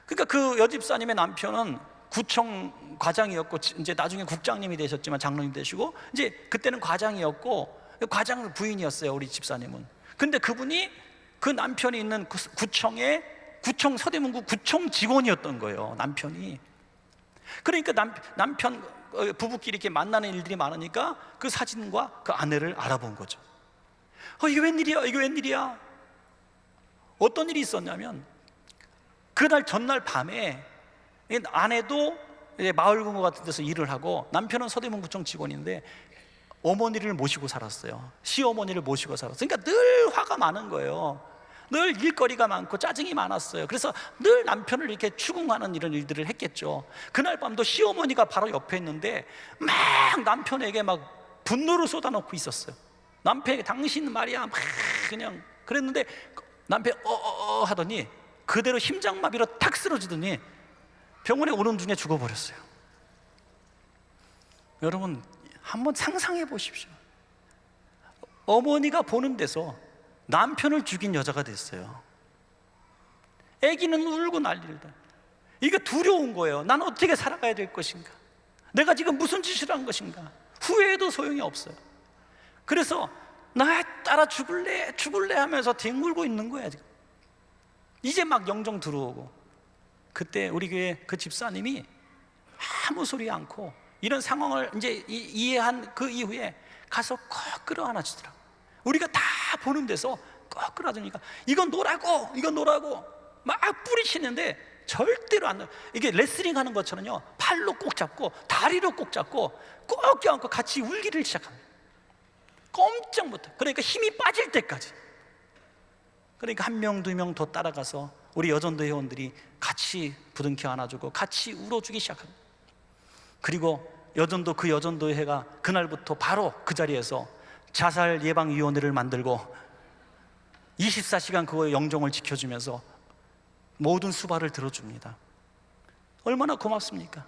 그러니까 그 여집사님의 남편은 구청 과장이었고, 이제 나중에 국장님이 되셨지만 장로님 되시고, 이제 그때는 과장이었고, 과장 부인이었어요, 우리 집사님은. 근데 그분이 그 남편이 있는 구청 서대문구 구청 직원이었던 거예요, 남편이. 그러니까 남편 부부끼리 이렇게 만나는 일들이 많으니까 그 사진과 그 아내를 알아본 거죠. 이게 웬일이야, 이게 웬일이야. 어떤 일이 있었냐면, 그날 전날 밤에 아내도 마을 공고 같은 데서 일을 하고, 남편은 서대문구청 직원인데 어머니를 모시고 살았어요. 시어머니를 모시고 살았어요. 그러니까 늘 화가 많은 거예요. 늘 일거리가 많고 짜증이 많았어요. 그래서 늘 남편을 이렇게 추궁하는 이런 일들을 했겠죠. 그날 밤도 시어머니가 바로 옆에 있는데 막 남편에게 막 분노를 쏟아놓고 있었어요. 남편에게 당신 말이야 막 그냥 그랬는데, 남편이 하더니 그대로 심장마비로 탁 쓰러지더니 병원에 오는 중에 죽어버렸어요. 여러분 한번 상상해 보십시오. 어머니가 보는 데서 남편을 죽인 여자가 됐어요. 아기는 울고 난리를 다. 이게 두려운 거예요. 난 어떻게 살아가야 될 것인가? 내가 지금 무슨 짓을 한 것인가? 후회해도 소용이 없어요. 그래서 나 따라 죽을래 하면서 뒹굴고 있는 거야 지금. 이제 막 영정 들어오고, 그때 우리 교회 그 집사님이 아무 소리 않고 이런 상황을 이제 이해한 그 이후에 가서 꼭 끌어안아주더라고. 우리가 다 보는 데서 꼭 끌어안으니까 이건 노라고 막 뿌리치는데 절대로 안, 이게 레슬링 하는 것처럼요, 팔로 꼭 잡고 다리로 꼭 잡고 꼭 껴안고 같이 울기를 시작합니다. 꼼짝 못해. 그러니까 힘이 빠질 때까지. 그러니까 한 명, 두 명 더 따라가서 우리 여전도 회원들이 같이 부둥켜 안아주고 같이 울어주기 시작합니다. 그리고 그 여전도 회가 그날부터 바로 그 자리에서 자살예방위원회를 만들고 24시간 그거의 영정을 지켜주면서 모든 수발을 들어줍니다. 얼마나 고맙습니까?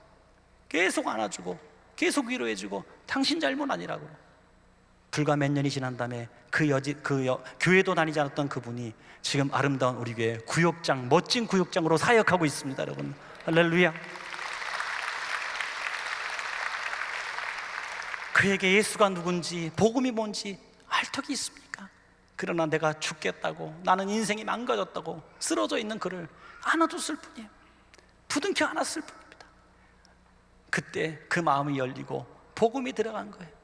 계속 안아주고 계속 위로해주고 당신 잘못 아니라고. 불과 몇 년이 지난 다음에 교회도 다니지 않았던 그분이 지금 아름다운 우리 교회 구역장, 멋진 구역장으로 사역하고 있습니다. 여러분 할렐루야. 그에게 예수가 누군지 복음이 뭔지 알 턱이 있습니까? 그러나 내가 죽겠다고, 나는 인생이 망가졌다고 쓰러져 있는 그를 안아줬을 뿐이에요. 부둥켜 안았을 뿐입니다. 그때 그 마음이 열리고 복음이 들어간 거예요.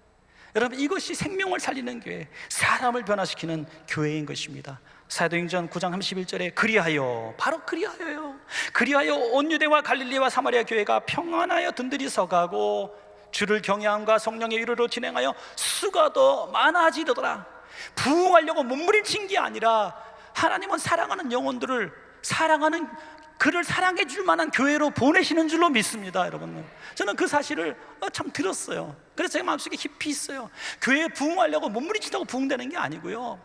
여러분 이것이 생명을 살리는 교회, 사람을 변화시키는 교회인 것입니다. 사도행전 9장 31절에 그리하여, 바로 그리하여요. 그리하여 온 유대와 갈릴리와 사마리아 교회가 평안하여 든든히 서가고 주를 경외함과 성령의 위로로 진행하여 수가 더 많아지더라. 부흥하려고 몸부림친 게 아니라 하나님은 사랑하는 영혼들을 그를 사랑해 줄 만한 교회로 보내시는 줄로 믿습니다. 여러분 저는 그 사실을 참 들었어요. 그래서 제 마음속에 깊이 있어요. 교회에 부흥하려고 몸부림친다고 부흥되는 게 아니고요,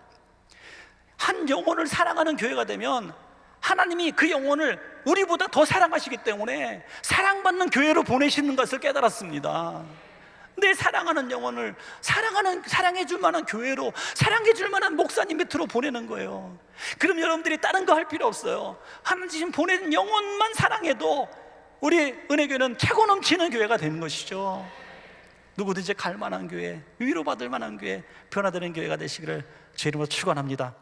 한 영혼을 사랑하는 교회가 되면 하나님이 그 영혼을 우리보다 더 사랑하시기 때문에 사랑받는 교회로 보내시는 것을 깨달았습니다. 내 사랑하는 영혼을 사랑해 줄 만한 교회로, 사랑해 줄 만한 목사님 밑으로 보내는 거예요. 그럼 여러분들이 다른 거 할 필요 없어요. 하나님 보낸 영혼만 사랑해도 우리 은혜교회는 최고 넘치는 교회가 되는 것이죠. 누구든지 갈 만한 교회, 위로받을 만한 교회, 변화되는 교회가 되시기를 제 이름으로 축원합니다.